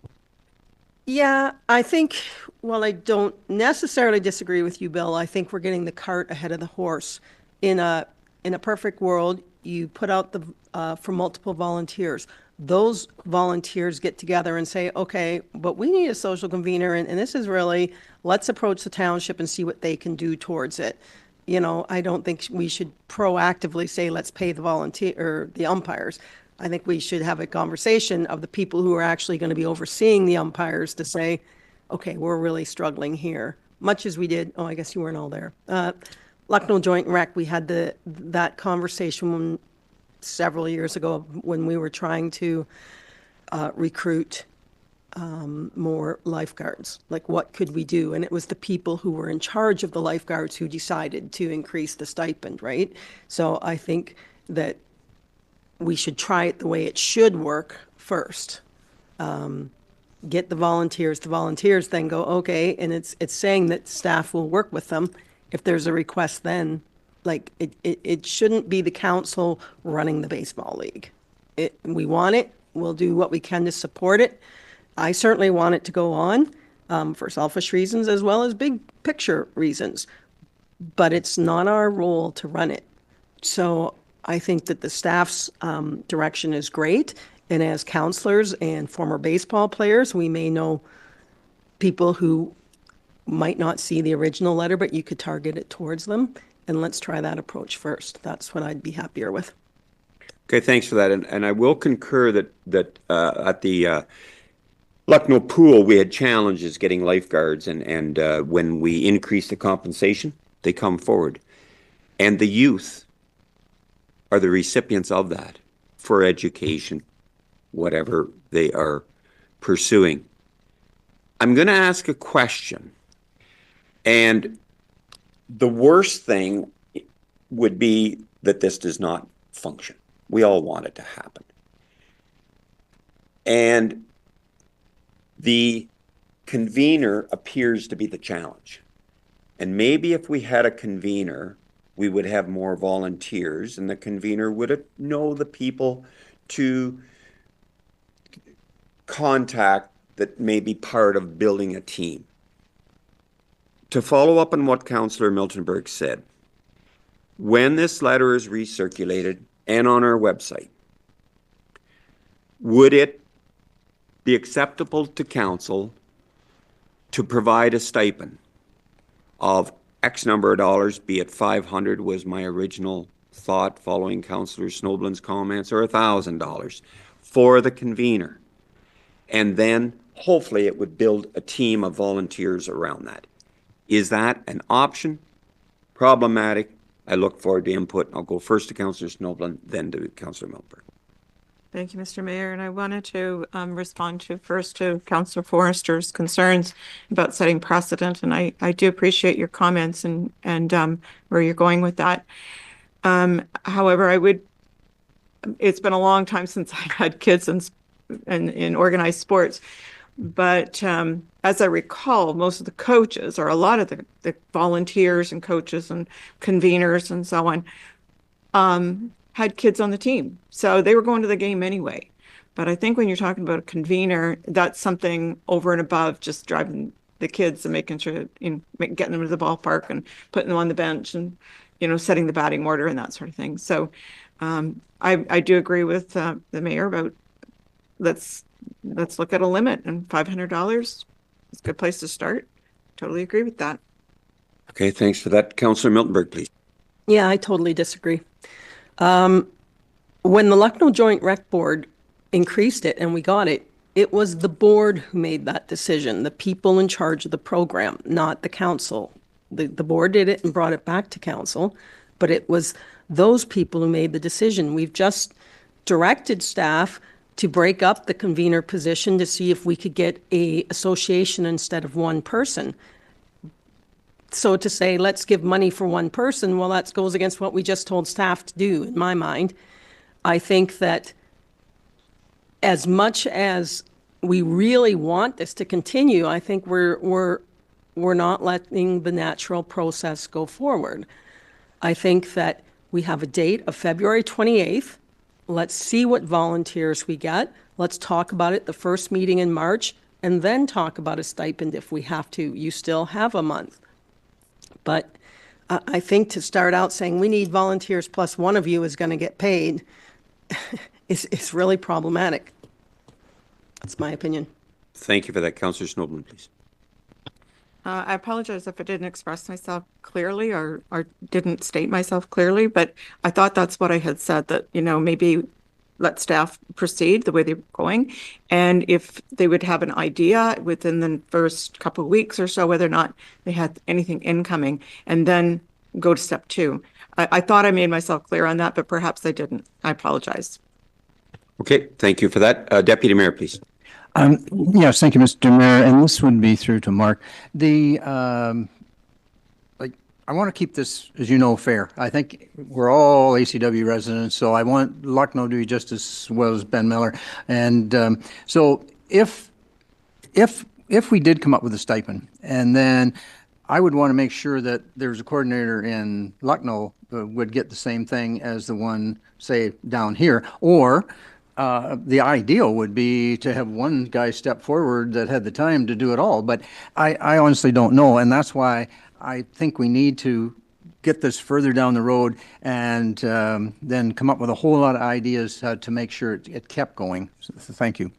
Speaker 3: Yeah, I think, while I don't necessarily disagree with you, Bill, I think we're getting the cart ahead of the horse. In a perfect world, you put out for multiple volunteers. Those volunteers get together and say, okay, but we need a social convener, and this is really, let's approach the township and see what they can do towards it. I don't think we should proactively say, let's pay the volunteer or the umpires. I think we should have a conversation of the people who are actually going to be overseeing the umpires to say, okay, we're really struggling here. Much as we did, I guess you weren't all there. Lucknow Joint Rec, we had that conversation several years ago when we were trying to recruit more lifeguards. Like, what could we do? And it was the people who were in charge of the lifeguards who decided to increase the stipend, right? So I think that we should try it the way it should work first. Get the volunteers. The volunteers then go, okay, and it's saying that staff will work with them. If there's a request, then Like, it shouldn't be the council running the baseball league. We want it, we'll do what we can to support it. I certainly want it to go on, for selfish reasons as well as big picture reasons. But it's not our role to run it. So I think that the staff's direction is great. And as counselors and former baseball players, we may know people who might not see the original letter, but you could target it towards them. And let's try that approach first. That's what I'd be happier with.
Speaker 1: Okay, thanks for that. And I will concur that at the Lucknow pool, we had challenges getting lifeguards, and when we increased the compensation, they come forward. And the youth are the recipients of that for education, whatever they are pursuing. I'm going to ask a question. And the worst thing would be that this does not function. We all want it to happen. And the convener appears to be the challenge. And maybe if we had a convener, we would have more volunteers, and the convener would know the people to contact that may be part of building a team. To follow up on what Councillor Miltenberg said, when this letter is recirculated and on our website, would it be acceptable to council to provide a stipend of X number of dollars, be it 500 was my original thought following Councillor Snoblin's comments, or $1,000 for the convener? And then hopefully it would build a team of volunteers around that. Is that an option? Problematic? I look forward to input. I'll go first to Councillor Snoblin, then to Councillor Milberg.
Speaker 8: Thank you, Mr. Mayor. And I wanted to respond first to Councillor Forrester's concerns about setting precedent. And I do appreciate your comments and where you're going with that. However, it's been a long time since I had kids in organized sports. But as I recall, most of the coaches, or a lot of the volunteers and coaches and conveners and so on, had kids on the team. So they were going to the game anyway. But I think when you're talking about a convener, that's something over and above just driving the kids and making sure, getting them to the ballpark and putting them on the bench and, setting the batting order and that sort of thing. So I do agree with the mayor about let's look at a limit, and $500 is a good place to start. Totally agree with that.
Speaker 1: Okay, thanks for that. Councillor Miltenberg, please.
Speaker 3: Yeah, I totally disagree. When the Lucknow Joint Rec Board increased it and we got it, it was the board who made that decision, the people in charge of the program, not the council. The board did it and brought it back to council, but it was those people who made the decision. We've just directed staff to break up the convener position to see if we could get a association instead of one person. So to say, let's give money for one person, well, that goes against what we just told staff to do, in my mind. I think that as much as we really want this to continue, I think we're not letting the natural process go forward. I think that we have a date of February 28th. Let's see what volunteers we get. Let's talk about it the first meeting in March, and then talk about a stipend if we have to. You still have a month. But I think to start out saying we need volunteers plus one of you is going to get paid is really problematic. That's my opinion.
Speaker 1: Thank you for that. Councillor Snoblin, please.
Speaker 8: I apologize if I didn't express myself clearly or didn't state myself clearly, but I thought that's what I had said, that, maybe let staff proceed the way they're going. And if they would have an idea within the first couple of weeks or so, whether or not they had anything incoming, and then go to step 2. I thought I made myself clear on that, but perhaps I didn't. I apologize.
Speaker 1: Okay, thank you for that. Deputy Mayor, please.
Speaker 7: Yes, thank you, Mr. Mayor, and this would be through to Mark. I want to keep this, as you know, fair. I think we're all ACW residents, so I want Lucknow to be just as well as Ben Miller. And so if we did come up with a stipend, and then I would want to make sure that there's a coordinator in Lucknow would get the same thing as the one, say, down here. Or the ideal would be to have one guy step forward that had the time to do it all. But I honestly don't know. And that's why I think we need to get this further down the road and then come up with a whole lot of ideas to make sure it kept going. So thank you.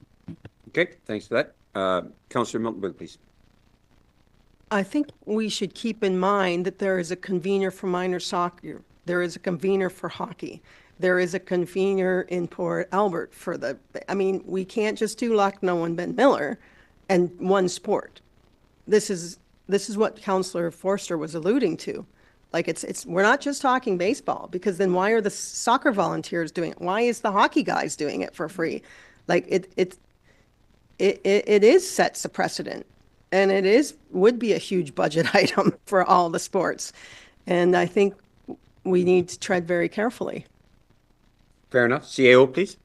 Speaker 1: Okay, thanks for that. Councillor Miltenberg, please.
Speaker 3: I think we should keep in mind that there is a convener for minor soccer. There is a convener for hockey. There is a convener in Port Albert for we can't just do Lucknow and Ben Miller and one sport. This is what Councillor Forster was alluding to. Like we're not just talking baseball, because then why are the soccer volunteers doing it? Why is the hockey guys doing it for free? Like it sets a precedent. And would be a huge budget item for all the sports. And I think we need to tread very carefully.
Speaker 1: Fair enough. CAO, please.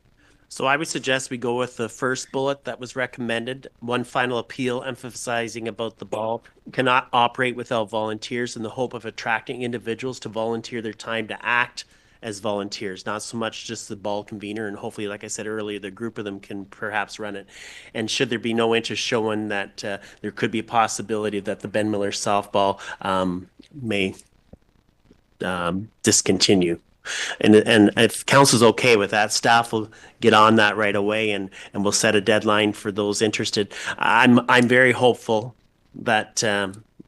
Speaker 5: So I would suggest we go with the first bullet that was recommended. One final appeal emphasizing about the ball cannot operate without volunteers in the hope of attracting individuals to volunteer their time to act as volunteers, not so much just the ball convener, and hopefully, like I said earlier, the group of them can perhaps run it. And should there be no interest shown, that there could be a possibility that the Ben Miller softball may discontinue. And if council's okay with that, staff will get on that right away, and we'll set a deadline for those interested. I'm very hopeful that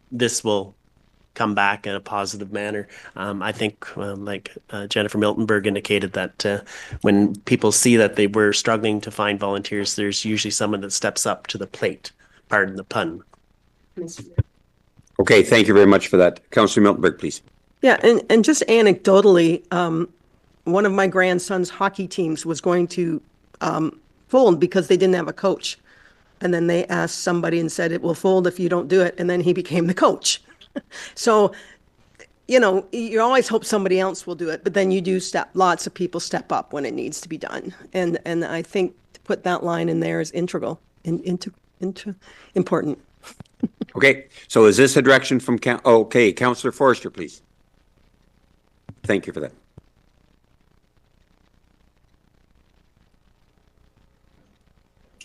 Speaker 5: this will come back in a positive manner. I think, like Jennifer Miltenberg indicated, that when people see that they were struggling to find volunteers, there's usually someone that steps up to the plate. Pardon the pun.
Speaker 1: Okay, thank you very much for that. Councillor Miltenberg, please.
Speaker 3: Yeah, and just anecdotally, one of my grandson's hockey teams was going to fold because they didn't have a coach. And then they asked somebody and said, it will fold if you don't do it. And then he became the coach. So, you always hope somebody else will do it, but then you do lots of people step up when it needs to be done. And I think to put that line in there is integral, important.
Speaker 1: Okay, so is this a direction from Councillor Forster, please? Thank you for that.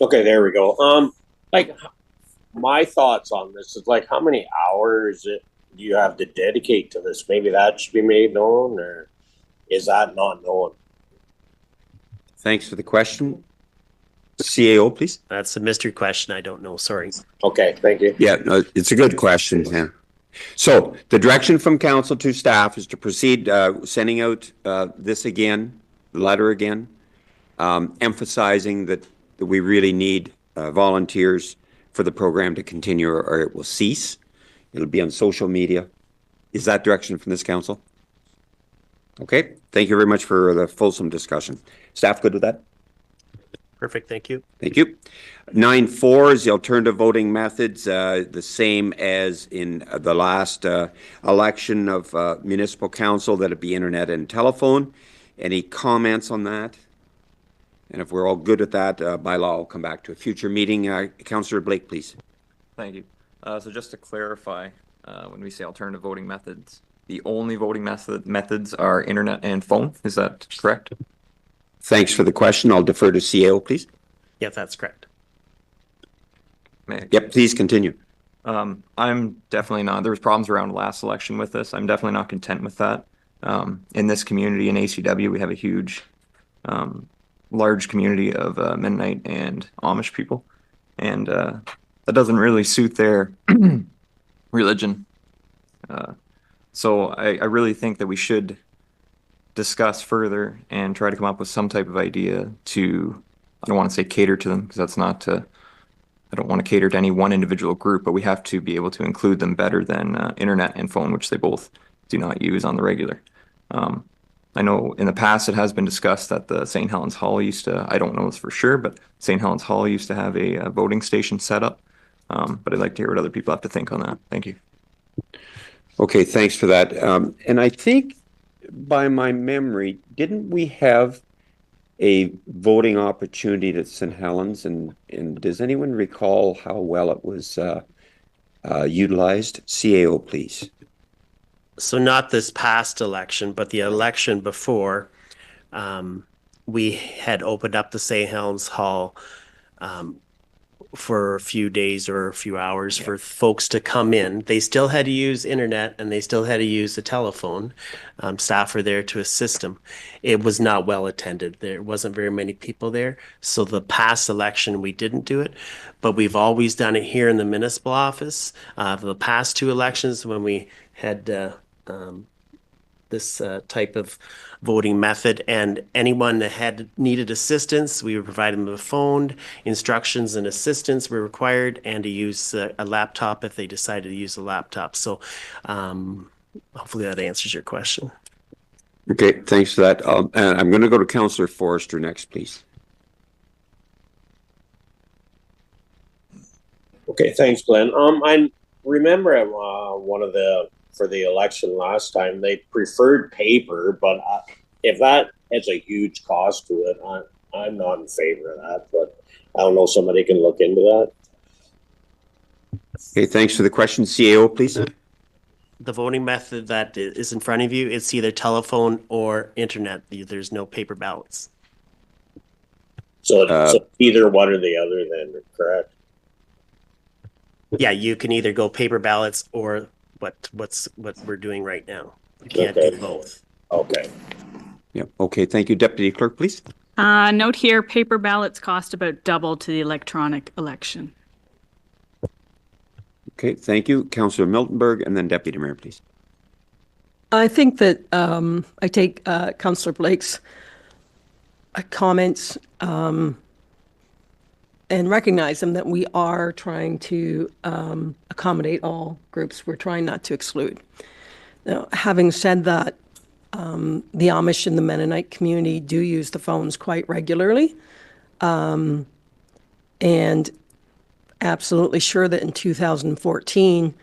Speaker 11: Okay, there we go. My thoughts on this is how many hours do you have to dedicate to this? Maybe that should be made known, or is that not known?
Speaker 1: Thanks for the question. CAO, please.
Speaker 5: That's a mystery question. I don't know. Sorry.
Speaker 11: Okay, thank you.
Speaker 1: Yeah, no, it's a good question. Yeah. So the direction from council to staff is to proceed sending out this letter again, emphasizing that we really need volunteers for the program to continue, or it will cease. It'll be on social media. Is that direction from this council? Okay, thank you very much for the fulsome discussion. Staff good with that?
Speaker 5: Perfect, thank you.
Speaker 1: Thank you. 9.4 is the alternative voting methods, the same as in the last election of municipal council, that it be internet and telephone. Any comments on that? And if we're all good at that, by law, I'll come back to a future meeting. Councillor Blake, please.
Speaker 12: Thank you. So just to clarify, when we say alternative voting methods, the only voting methods are internet and phone. Is that correct?
Speaker 1: Thanks for the question. I'll defer to CAO, please.
Speaker 5: Yeah, that's correct.
Speaker 1: Yep, please continue.
Speaker 12: I'm definitely not. There was problems around last election with this. I'm definitely not content with that. In this community in ACW, we have a huge large community of Mennonite and Amish people, and that doesn't really suit their religion. So I really think that we should discuss further and try to come up with some type of idea to, I don't want to say cater to them, because that's not I don't want to cater to any one individual group, but we have to be able to include them better than internet and phone, which they both do not use on the regular. I know in the past it has been discussed that the St. Helens Hall used to, I don't know this for sure, but St. Helens Hall used to have a voting station set up. But I'd like to hear what other people have to think on that. Thank you.
Speaker 1: Okay, thanks for that. And I think by my memory, didn't we have a voting opportunity at St. Helens? And does anyone recall how well it was utilized. CAO, please.
Speaker 5: So not this past election, but the election before, we had opened up the St. Helens Hall for a few days or a few hours for folks to come in. They still had to use internet and they still had to use the telephone. Staff were there to assist them. It was not well attended. There wasn't very many people there. So the past election, we didn't do it, but we've always done it here in the municipal office. For the past two elections, when we had this type of voting method, and anyone that had needed assistance, we would provide them with a phone. Instructions and assistance were required, and to use a laptop if they decided to use a laptop. So hopefully that answers your question.
Speaker 1: Okay, thanks for that. And I'm going to go to Councillor Forrester next, please.
Speaker 11: Okay, thanks, Glenn. I remember at for the election last time, they preferred paper, but if that has a huge cost to it, I'm not in favor of that, but I don't know, somebody can look into that.
Speaker 1: Okay, thanks for the question. CAO, please.
Speaker 5: The voting method that is in front of you, it's either telephone or internet. There's no paper ballots.
Speaker 11: So it's either one or the other then, correct?
Speaker 5: Yeah, you can either go paper ballots or what we're doing right now. You can't do both.
Speaker 11: Okay.
Speaker 1: Yeah. Okay. Thank you, Deputy Clerk, please.
Speaker 9: Note here, paper ballots cost about double to the electronic election.
Speaker 1: Okay. Thank you, Councillor Miltenberg, and then Deputy Mayor, please.
Speaker 3: I think that I take Councillor Blake's comments and recognize them, that we are trying to accommodate all groups. We're trying not to exclude. Now, having said that, the Amish and the Mennonite community do use the phones quite regularly. And absolutely sure that in 2014,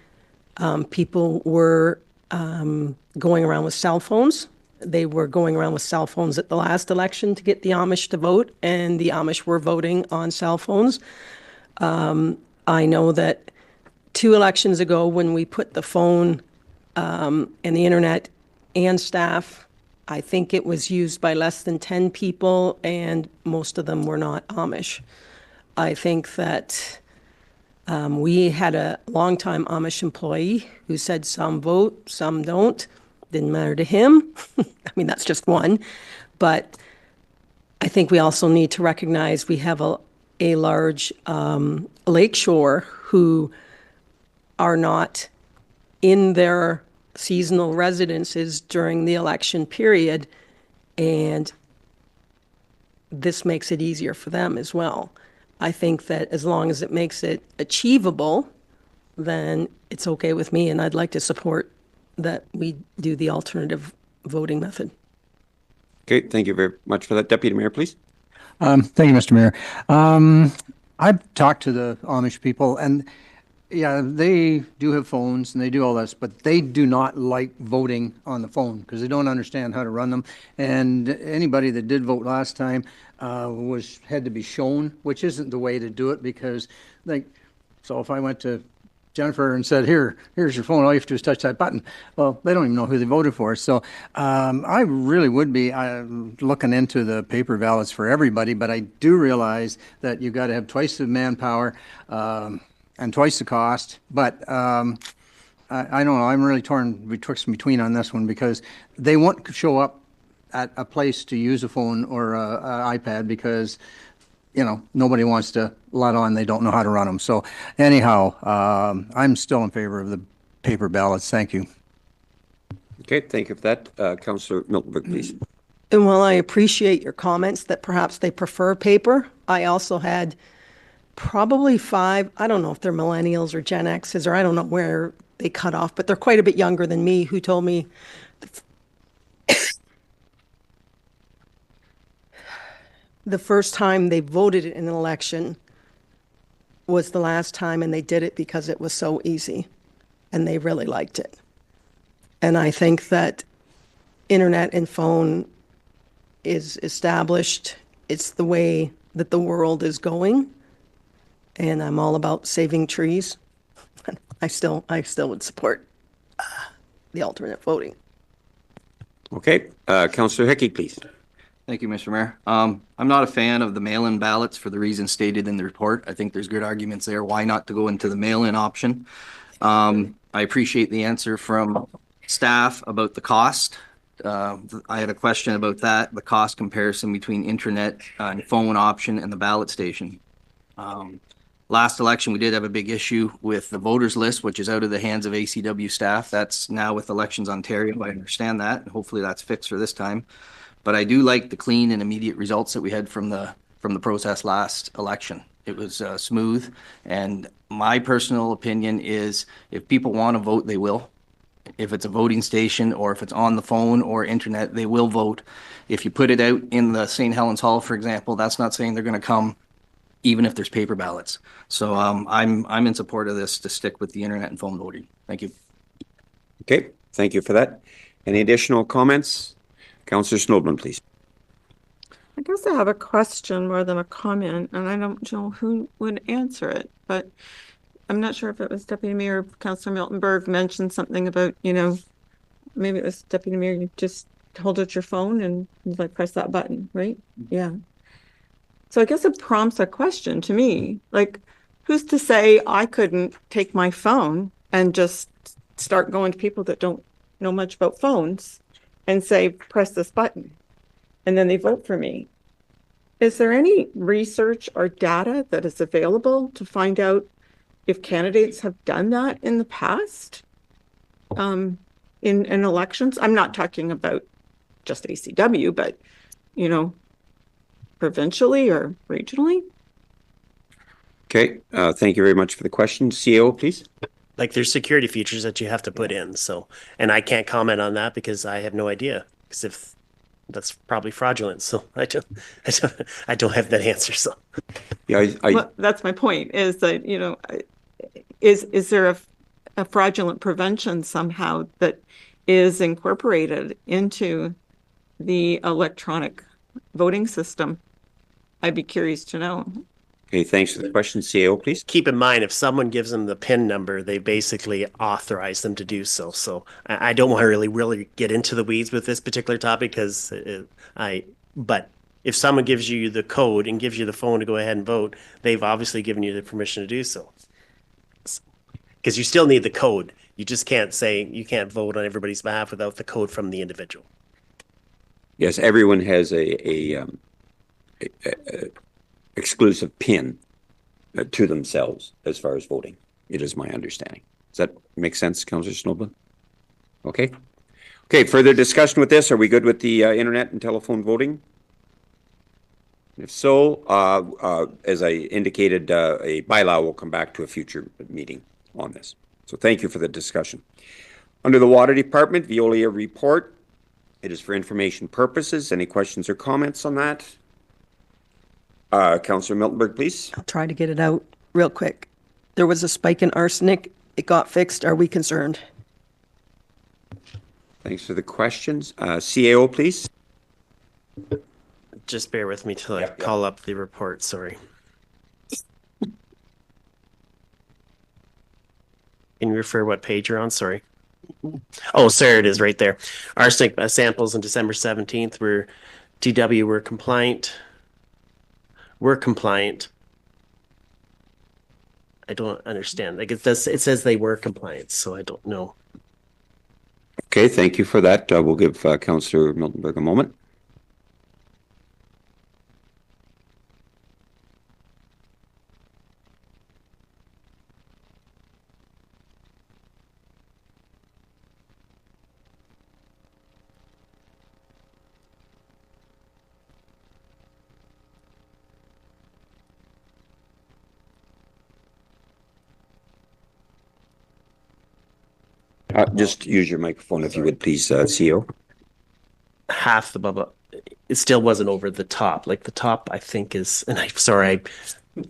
Speaker 3: people were going around with cell phones. They were going around with cell phones at the last election to get the Amish to vote, and the Amish were voting on cell phones. I know that 2 elections ago, when we put the phone and the internet and staff, I think it was used by less than 10 people, and most of them were not Amish. I think that we had a longtime Amish employee who said some vote, some don't. Didn't matter to him. I mean, that's just one. But I think we also need to recognize we have a large lakeshore who are not in their seasonal residences during the election period, and this makes it easier for them as well. I think that as long as it makes it achievable, then it's okay with me, and I'd like to support that we do the alternative voting method.
Speaker 1: Okay, thank you very much for that. Deputy Mayor, please.
Speaker 7: Thank you, Mr. Mayor. I've talked to the Amish people, and yeah, they do have phones and they do all this, but they do not like voting on the phone because they don't understand how to run them. And anybody that did vote last time had to be shown, which isn't the way to do it, because so if I went to Jennifer and said, here's your phone, all you have to do is touch that button. Well, they don't even know who they voted for. So I really would be looking into the paper ballots for everybody, but I do realize that you've got to have twice the manpower and twice the cost. But I don't know, I'm really torn between on this one, because they won't show up at a place to use a phone or an iPad because nobody wants to let on they don't know how to run them. So anyhow, I'm still in favor of the paper ballots. Thank you.
Speaker 1: Okay, thank you for that. Councillor Miltenberg, please.
Speaker 3: And while I appreciate your comments that perhaps they prefer paper, I also had probably 5, I don't know if they're millennials or Gen X's, or I don't know where they cut off, but they're quite a bit younger than me, who told me the first time they voted in an election was the last time, and they did it because it was so easy and they really liked it. And I think that internet and phone is established. It's the way that the world is going. And I'm all about saving trees. I still would support the alternate voting.
Speaker 1: Okay, Councillor Hickey, please.
Speaker 10: Thank you, Mr. Mayor. I'm not a fan of the mail-in ballots for the reasons stated in the report. I think there's good arguments there. Why not to go into the mail-in option? I appreciate the answer from staff about the cost. I had a question about that, the cost comparison between internet and phone option and the ballot station. Last election, we did have a big issue with the voters list, which is out of the hands of ACW staff. That's now with Elections Ontario. I understand that, and hopefully that's fixed for this time. But I do like the clean and immediate results that we had from the process last election. It was smooth, and my personal opinion is if people want to vote, they will. If it's a voting station or if it's on the phone or internet, they will vote. If you put it out in the St. Helens Hall, for example, that's not saying they're going to come, even if there's paper ballots. So I'm in support of this to stick with the internet and phone voting. Thank you.
Speaker 1: Okay, thank you for that. Any additional comments? Councillor Snowden, please.
Speaker 8: I guess I have a question more than a comment, and I don't know who would answer it, but I'm not sure if it was Deputy Mayor Councillor Miltenberg mentioned something about, maybe it was Deputy Mayor, you just hold out your phone and like press that button, right? Yeah. So I guess it prompts a question to me, like, who's to say I couldn't take my phone and just start going to people that don't know much about phones and say, press this button, and then they vote for me? Is there any research or data that is available to find out if candidates have done that in the past in elections? I'm not talking about just ACW, but, provincially or regionally.
Speaker 1: Okay, thank you very much for the question. CEO, please.
Speaker 5: Like there's security features that you have to put in. So, and I can't comment on that because I have no idea. Because if that's probably fraudulent, so I don't have that answer. So,
Speaker 1: yeah,
Speaker 8: well, that's my point. Is that is there a fraudulent prevention somehow that is incorporated into the electronic voting system? I'd be curious to know.
Speaker 1: Okay, thanks for the question. CEO, please.
Speaker 5: keep in mind, if someone gives them the PIN number, they basically authorize them to do so. So I don't want to really get into the weeds with this particular topic because but if someone gives you the code and gives you the phone to go ahead and vote, they've obviously given you the permission to do so. Because you still need the code. You just can't say you can't vote on everybody's behalf without the code from the individual.
Speaker 1: Yes, everyone has a exclusive PIN to themselves as far as voting. It is my understanding. Does that make sense, Councillor Snowden? Okay. Okay, further discussion with this. Are we good with the internet and telephone voting? If so, as I indicated, a bylaw will come back to a future meeting on this. So thank you for the discussion. Under the Water Department, Veolia report. It is for information purposes. Any questions or comments on that? Councillor Miltenberg, please.
Speaker 3: I'll try to get it out real quick. There was a spike in arsenic. It got fixed. Are we concerned?
Speaker 1: Thanks for the questions. CAO, please.
Speaker 5: Just bear with me till I call up the report. Sorry. Can you refer what page you're on? Sorry. Oh, there it is right there. Arsenic samples on December 17th were TW were compliant. We're compliant. I don't understand. Like it says they were compliant, so I don't know.
Speaker 1: Okay, thank you for that. We'll give Councillor Miltenberg a moment. Just use your microphone if you would, please, CEO.
Speaker 5: Half the bubble. It still wasn't over the top. Like the top, I think is, and I'm sorry,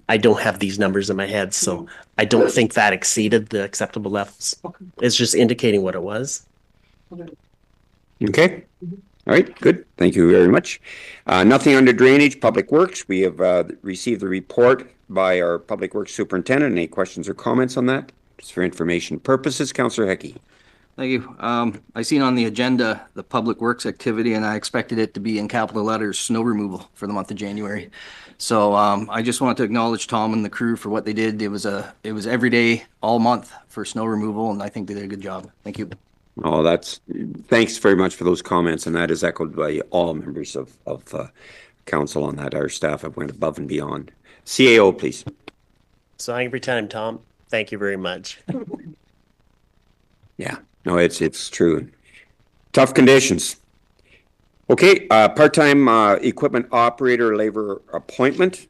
Speaker 5: I don't have these numbers in my head, so I don't think that exceeded the acceptable levels. It's just indicating what it was.
Speaker 1: Okay. All right, good. Thank you very much. Nothing under drainage, public works. We have received the report by our public works superintendent. Any questions or comments on that? It's for information purposes. Councillor Hecky.
Speaker 10: Thank you. I seen on the agenda the public works activity, and I expected it to be in capital letters, snow removal for the month of January. So I just want to acknowledge Tom and the crew for what they did. It was every day, all month for snow removal, and I think they did a good job. Thank you.
Speaker 1: Oh, thanks very much for those comments, and that is echoed by all members of council on that. Our staff have went above and beyond. CAO, please.
Speaker 5: So every time, Tom, thank you very much.
Speaker 1: Yeah, no, it's true. Tough conditions. Okay, part-time equipment operator labor appointment.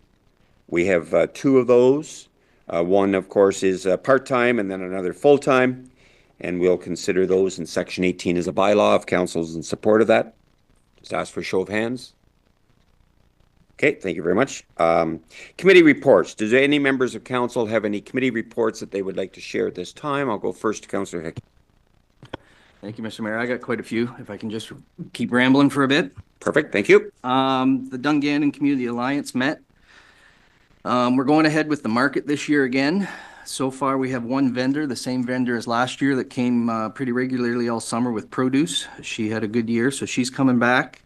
Speaker 1: We have two of those. One, of course, is part-time and then another full-time. And we'll consider those in Section 18 as a bylaw if council's in support of that. Just ask for a show of hands. Okay, thank you very much. Committee reports. Does any members of council have any committee reports that they would like to share at this time? I'll go first to Councillor Hickey.
Speaker 10: Thank you, Mr. Mayor. I got quite a few, if I can just keep rambling for a bit.
Speaker 1: Perfect, thank you.
Speaker 10: The Dungannon Community Alliance met. We're going ahead with the market this year again. So far, we have one vendor, the same vendor as last year, that came pretty regularly all summer with produce. She had a good year, so she's coming back.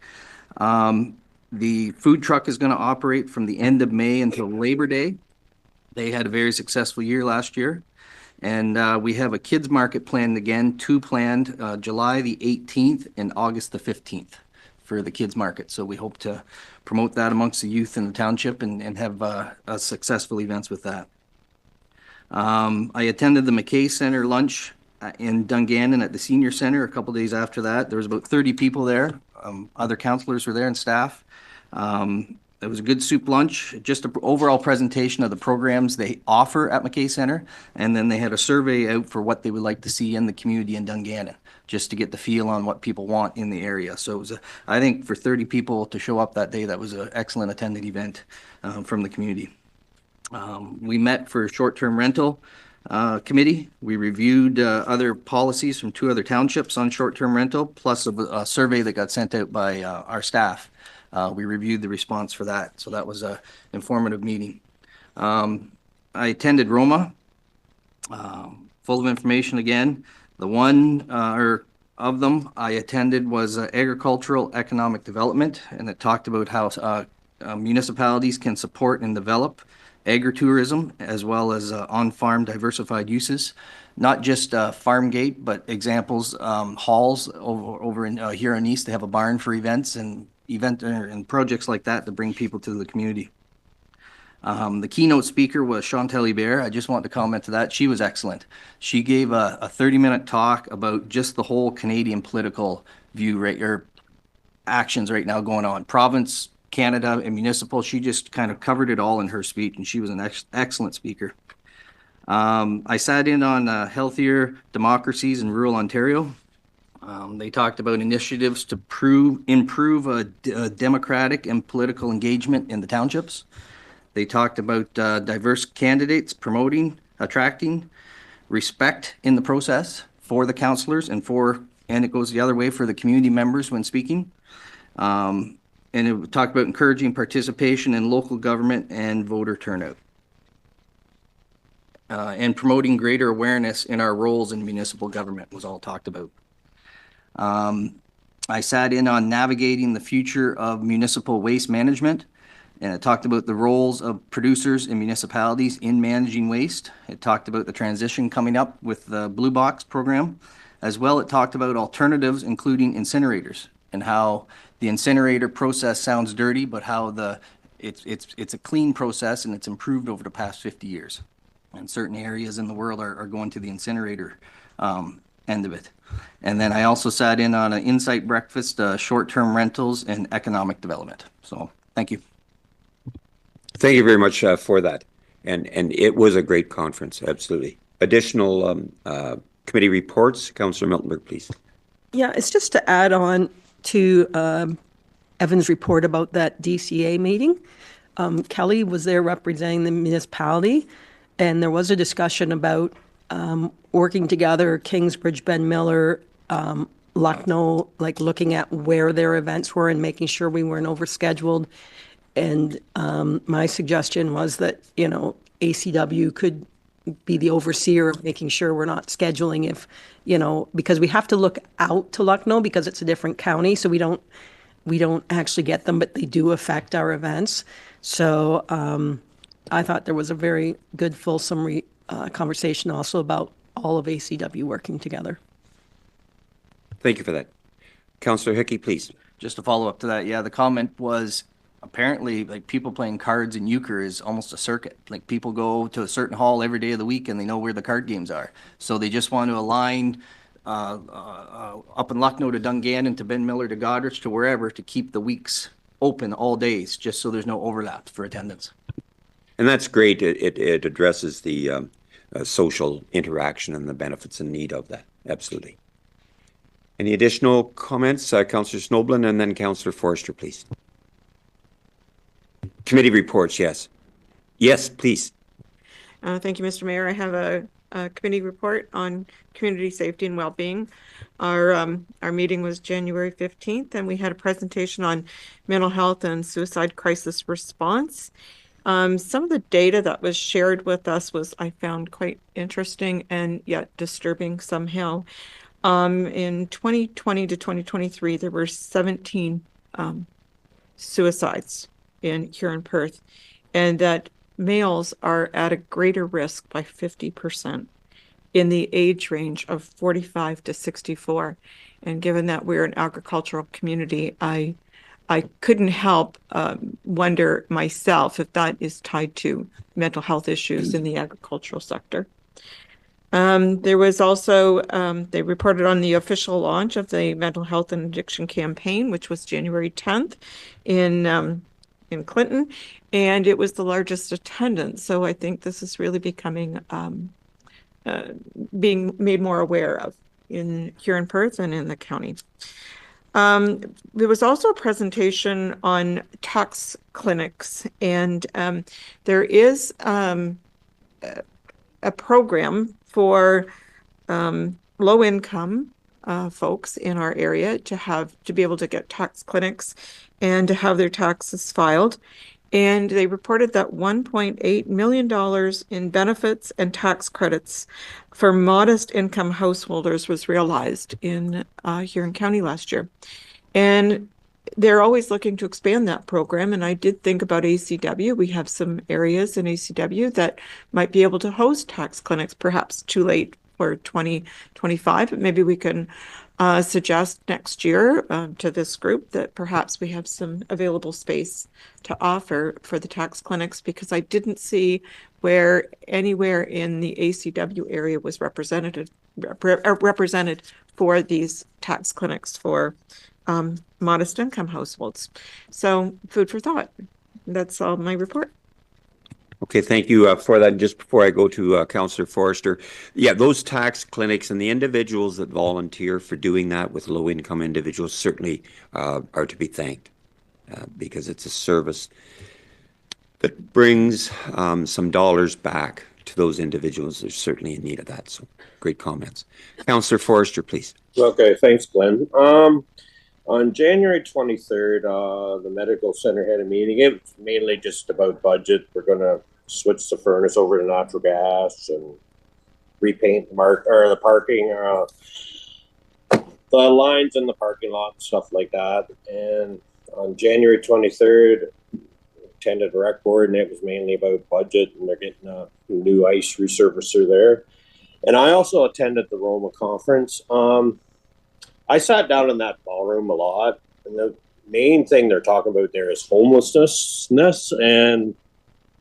Speaker 10: The food truck is going to operate from the end of May until Labor Day. They had a very successful year last year. And we have a kids market planned again, two planned, July the 18th and August the 15th for the kids market. So we hope to promote that amongst the youth in the township and have successful events with that. I attended the McKay Center lunch in Dungannon at the senior center a couple days after that. There was about 30 people there. Other councillors were there and staff. It was a good soup lunch, just an overall presentation of the programs they offer at McKay Center. And then they had a survey out for what they would like to see in the community in Dungannon, just to get the feel on what people want in the area. So it was, I think for 30 people to show up that day, that was an excellent attended event from the community. We met for short-term rental committee. We reviewed other policies from two other townships on short-term rental, plus a survey that got sent out by our staff. We reviewed the response for that, so that was an informative meeting. I attended Roma, full of information again. The one of them I attended was agricultural economic development, and it talked about how municipalities can support and develop agritourism as well as on-farm diversified uses, not just farm gate, but examples, halls over in here in East. They have a barn for events and projects like that to bring people to the community. The keynote speaker was Chantal Bear. I just want to comment to that. She was excellent. She gave a 30-minute talk about just the whole Canadian political view, right, or actions right now going on. Province, Canada, and municipal. She just kind of covered it all in her speech, and she was an excellent speaker. I sat in on healthier democracies in rural Ontario. They talked about initiatives to improve democratic and political engagement in the townships. They talked about diverse candidates, attracting respect in the process for the councillors and it goes the other way for the community members when speaking. And it talked about encouraging participation in local government and voter turnout. And promoting greater awareness in our roles in municipal government was all talked about. I sat in on navigating the future of municipal waste management, and it talked about the roles of producers and municipalities in managing waste. It talked about the transition coming up with the Blue Box program. As well, it talked about alternatives, including incinerators, and how the incinerator process sounds dirty, but how it's a clean process and it's improved over the past 50 years. And certain areas in the world are going to the incinerator end of it. And then I also sat in on an insight breakfast, short-term rentals and economic development. So thank you.
Speaker 1: Thank you very much for that. And it was a great conference, absolutely. Additional committee reports, Councillor Miltenberg, please.
Speaker 3: Yeah, it's just to add on to Evan's report about that DCA meeting. Kelly was there representing the municipality, and there was a discussion about working together, Kingsbridge, Ben Miller, Lucknow, like looking at where their events were and making sure we weren't overscheduled. And my suggestion was that, ACW could be the overseer of making sure we're not scheduling if, because we have to look out to Lucknow because it's a different county, so we don't actually get them, but they do affect our events. So I thought there was a very good, fulsome conversation also about all of ACW working together.
Speaker 1: Thank you for that. Councillor Hickey, please.
Speaker 10: Just to follow up to that, yeah, the comment was apparently like people playing cards in euchre is almost a circuit. Like people go to a certain hall every day of the week and they know where the card games are. So they just want to align up in Lucknow to Dungannon to Ben Miller to Goderich to wherever to keep the weeks open all days, just so there's no overlap for attendance.
Speaker 1: And that's great. It addresses the social interaction and the benefits and need of that. Absolutely. Any additional comments? Councillor Snoblin and then Councillor Forster, please. Committee reports, yes. Yes, please.
Speaker 8: Thank you, Mr. Mayor. I have a committee report on community safety and well-being. Our meeting was January 15th, and we had a presentation on mental health and suicide crisis response. Some of the data that was shared with us I found quite interesting and yet disturbing somehow. In 2020 to 2023, there were 17 suicides here in Perth, and that males are at a greater risk by 50% in the age range of 45 to 64. And given that we're an agricultural community, I couldn't help wonder myself if that is tied to mental health issues in the agricultural sector. There was also, they reported on the official launch of the mental health and addiction campaign, which was January 10th in Clinton, and it was the largest attendance. So I think this is really becoming, being made more aware of here in Perth and in the county. There was also a presentation on tax clinics, and there is a program for low-income folks in our area to be able to get tax clinics and to have their taxes filed. And they reported that $1.8 million in benefits and tax credits for modest income householders was realized in Huron County last year. And they're always looking to expand that program. And I did think about ACW. We have some areas in ACW that might be able to host tax clinics, perhaps too late for 2025, but maybe we can suggest next year to this group that perhaps we have some available space to offer for the tax clinics, because I didn't see where anywhere in the ACW area was represented for these tax clinics for modest income households. So food for thought. That's all my report.
Speaker 1: Okay, thank you for that. Just before I go to Councillor Forster, yeah, those tax clinics and the individuals that volunteer for doing that with low-income individuals certainly are to be thanked because it's a service that brings some dollars back to those individuals. They're certainly in need of that. So great comments. Councillor Forster, please.
Speaker 11: Okay, thanks, Glenn. On January 23rd, the medical center had a meeting. It was mainly just about budget. We're going to switch the furnace over to natural gas and repaint the parking, the lines in the parking lot and stuff like that. And on January 23rd, attended a rec board, and it was mainly about budget, and they're getting a new ice resurfacer there. And I also attended the Roma conference. I sat down in that ballroom a lot, and the main thing they're talking about there is homelessness, and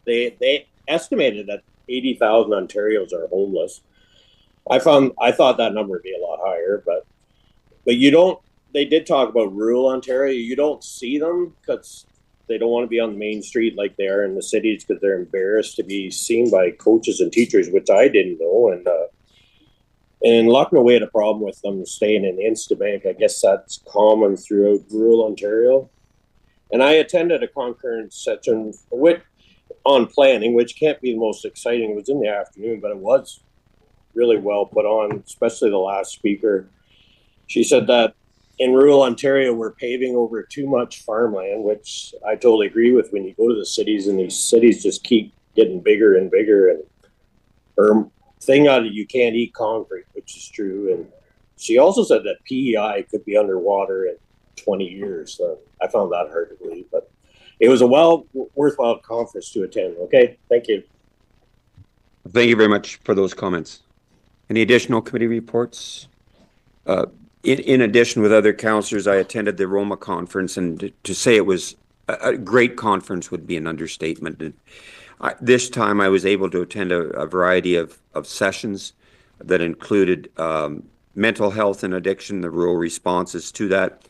Speaker 11: they estimated that 80,000 Ontarios are homeless. I thought that number would be a lot higher, but you don't. They did talk about rural Ontario. You don't see them because they don't want to be on the main street like they are in the cities because they're embarrassed to be seen by coaches and teachers, which I didn't know. And in Lucknow, we had a problem with them staying in Instabank. I guess that's common throughout rural Ontario. And I attended a concurrent session on planning, which can't be the most exciting. It was in the afternoon, but it was really well put on, especially the last speaker. She said that in rural Ontario, we're paving over too much farmland, which I totally agree with. When you go to the cities, and these cities just keep getting bigger and bigger, and her thing on you can't eat concrete, which is true. And she also said that PEI could be underwater in 20 years. So I found that hard to believe, but it was a worthwhile conference to attend. Okay, thank you.
Speaker 1: Thank you very much for those comments. Any additional committee reports? In addition, with other councillors, I attended the Roma conference, and to say it was a great conference would be an understatement. And this time I was able to attend a variety of sessions that included mental health and addiction, the rural responses to that.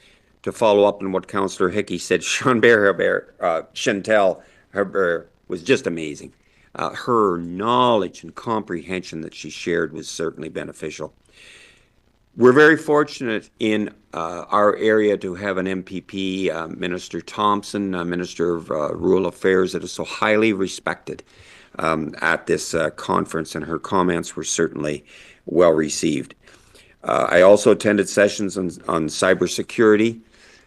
Speaker 1: To follow up on what Councillor Hickey said, Chantel Herbert was just amazing. Her knowledge and comprehension that she shared was certainly beneficial. We're very fortunate in our area to have an MPP, Minister Thompson, Minister of Rural Affairs, that is so highly respected at this conference, and her comments were certainly well received. I also attended sessions on cybersecurity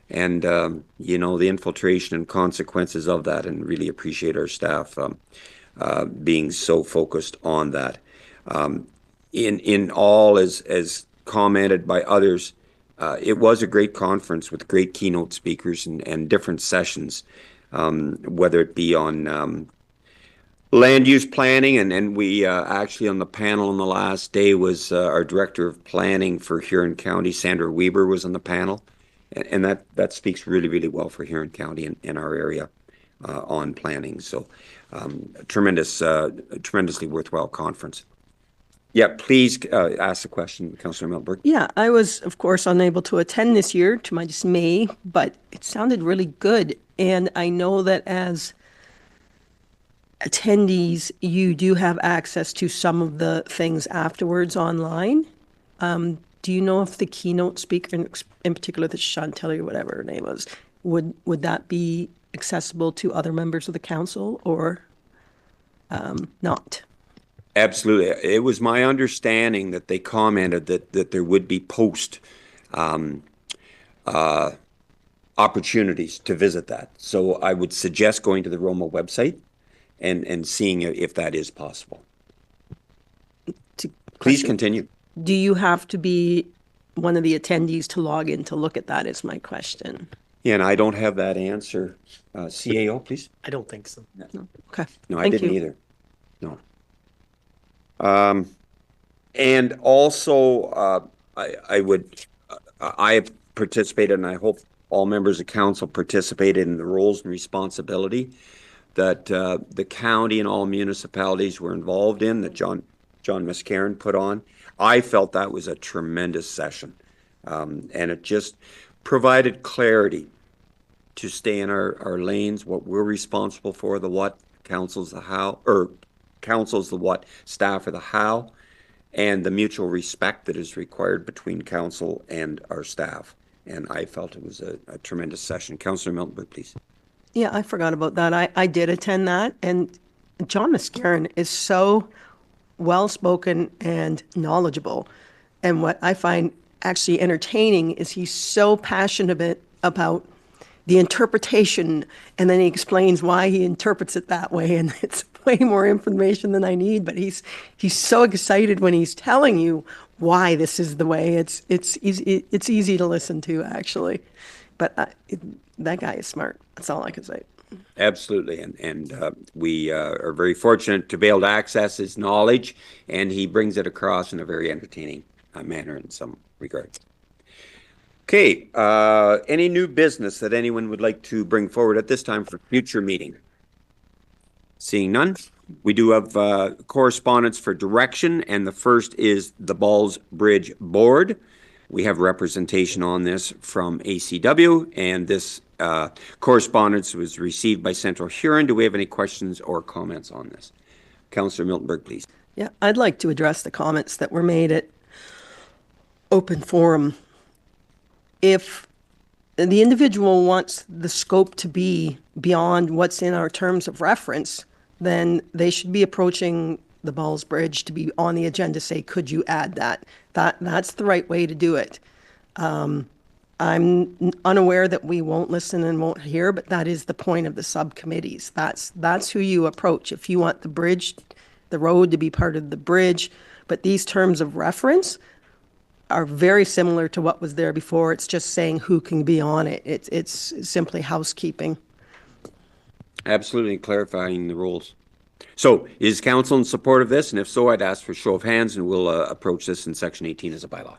Speaker 1: and, you know, the infiltration and consequences of that, and really appreciate our staff being so focused on that. In all, as commented by others, it was a great conference with great keynote speakers and different sessions, whether it be on land use planning, and we actually on the panel on the last day was our Director of Planning for Huron County, Sandra Weber, was on the panel, and that speaks really, really well for Huron County in our area on planning. So tremendously worthwhile conference. Yeah, please ask the question, Councillor Miltenberg.
Speaker 3: Yeah, I was, of course, unable to attend this year, to my dismay, but it sounded really good. And I know that as attendees, you do have access to some of the things afterwards online. Do you know if the keynote speaker, in particular the Chantel or whatever her name was, would that be accessible to other members of the council or not?
Speaker 1: Absolutely. It was my understanding that they commented that there would be post opportunities to visit that. So I would suggest going to the Roma website and seeing if that is possible. Please continue.
Speaker 3: Do you have to be one of the attendees to log in to look at that is my question.
Speaker 1: Yeah, and I don't have that answer. CAO, please.
Speaker 5: I don't think so.
Speaker 3: No. Okay.
Speaker 1: No, I
Speaker 3: Thank
Speaker 1: didn't
Speaker 3: you.
Speaker 1: either. No. And also, I have participated, and I hope all members of council participated in the roles and responsibility that the county and all municipalities were involved in, that John Muscarin put on. I felt that was a tremendous session, and it just provided clarity to stay in our lanes, what we're responsible for, the what, council's the how, or council's the what, staff are the how, and the mutual respect that is required between council and our staff. And I felt it was a tremendous session. Councillor Miltenberg, please.
Speaker 3: Yeah, I forgot about that. I did attend that, and John Muscarin is so well-spoken and knowledgeable. And what I find actually entertaining is he's so passionate about the interpretation, and then he explains why he interprets it that way, and it's way more information than I need, but he's so excited when he's telling you why this is the way. It's easy to listen to, actually. But that guy is smart. That's all I can say.
Speaker 1: Absolutely, and we are very fortunate to be able to access his knowledge, and he brings it across in a very entertaining manner in some regards. Okay, any new business that anyone would like to bring forward at this time for future meeting? Seeing none, we do have correspondence for direction, and the first is the Balls Bridge Board. We have representation on this from ACW, and this correspondence was received by Central Huron. Do we have any questions or comments on this? Councillor Miltenberg, please.
Speaker 3: Yeah, I'd like to address the comments that were made at open forum. If the individual wants the scope to be beyond what's in our terms of reference, then they should be approaching the Balls Bridge to be on the agenda, say, could you add that? That's the right way to do it. I'm unaware that we won't listen and won't hear, but that is the point of the subcommittees. That's who you approach. If you want the bridge the road to be part of the bridge. But these terms of reference are very similar to what was there before. It's just saying who can be on it. It's simply housekeeping.
Speaker 1: Absolutely clarifying the rules. So is council in support of this? And if so, I'd ask for a show of hands, and we'll approach this in section 18 as a bylaw.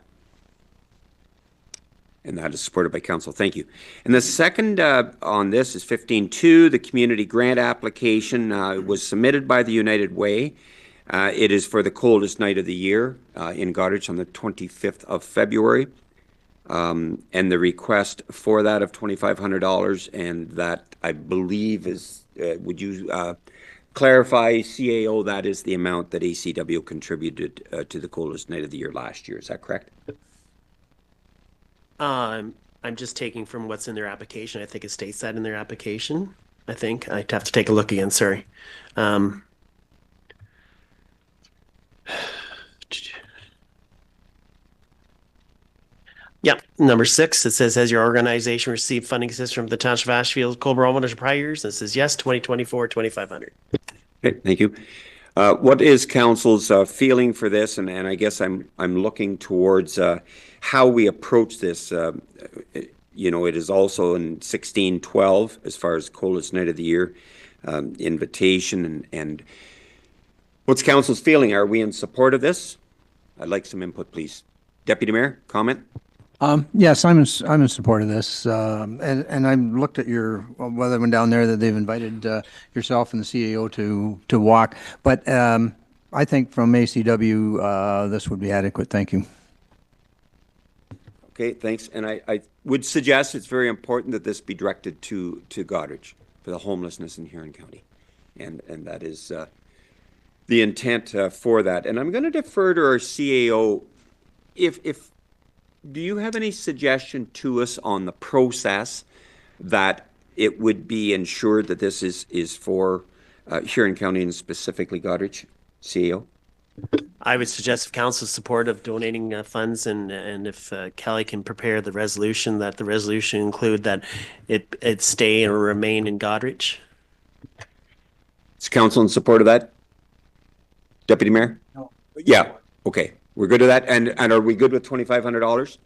Speaker 1: And that is supported by council. Thank you. And the second on this is 15.2. The community grant application was submitted by the United Way. It is for the coldest night of the year in Goderich on the 25th of February. And the request for that of $2,500, and that I believe is, would you clarify, CAO, that is the amount that ACW contributed to the coldest night of the year last year. Is that correct?
Speaker 5: I'm just taking from what's in their application. I think it states that in their application. I think I'd have to take a look again. Sorry. Yeah, number 6, it says, has your organization received funding assistance from the Township of Ashfield-Colborne-Wawanosh prior years? And it says yes, 2024, 2,500.
Speaker 1: Okay, thank you. What is council's feeling for this? And I guess I'm looking towards how we approach this. You know, it is also in 1612 as far as coldest night of the year invitation, and what's council's feeling? Are we in support of this? I'd like some input, please. Deputy Mayor, comment?
Speaker 7: Yes, I'm in support of this, and I looked at your other one down there that they've invited yourself and the CAO to walk. But I think from ACW this would be adequate. Thank you.
Speaker 1: Okay, thanks. And I would suggest it's very important that this be directed to Goderich for the homelessness in Huron County, and that is the intent for that. And I'm going to defer to our CAO. If do you have any suggestion to us on the process that it would be ensured that this is for Huron County and specifically Goderich, CAO?
Speaker 5: I would suggest if council's support of donating funds, and if Kelly can prepare the resolution, that the resolution include that it stay or remain in Goderich.
Speaker 1: Is council in support of that? Deputy Mayor?
Speaker 7: No.
Speaker 1: Yeah, okay. We're good with that. And are we good with $2,500?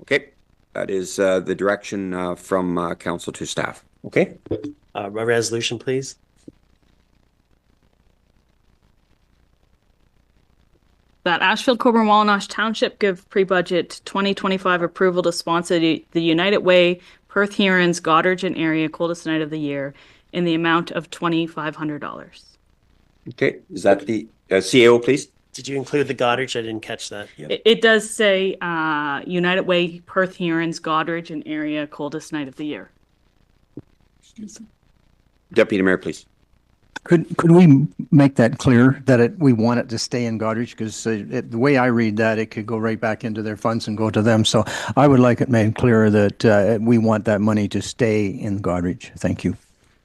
Speaker 1: Okay. That is the direction from council to staff. Okay.
Speaker 5: A resolution, please.
Speaker 9: That Ashfield-Colborne-Wawanosh Township give pre-budget 2025 approval to sponsor the United Way Perth Hurons Goderich and area coldest night of the year in the amount of $2,500.
Speaker 1: Okay. Is that the CAO, please?
Speaker 5: Did you include the Goderich? I didn't catch that.
Speaker 9: It does say United Way Perth Hurons Goderich and area coldest night of the year.
Speaker 1: Deputy Mayor, please.
Speaker 7: Could we make that clear that we want it to stay in Goderich? Because the way I read that, it could go right back into their funds and go to them. So I would like it made clear that we want that money to stay in Goderich. Thank you.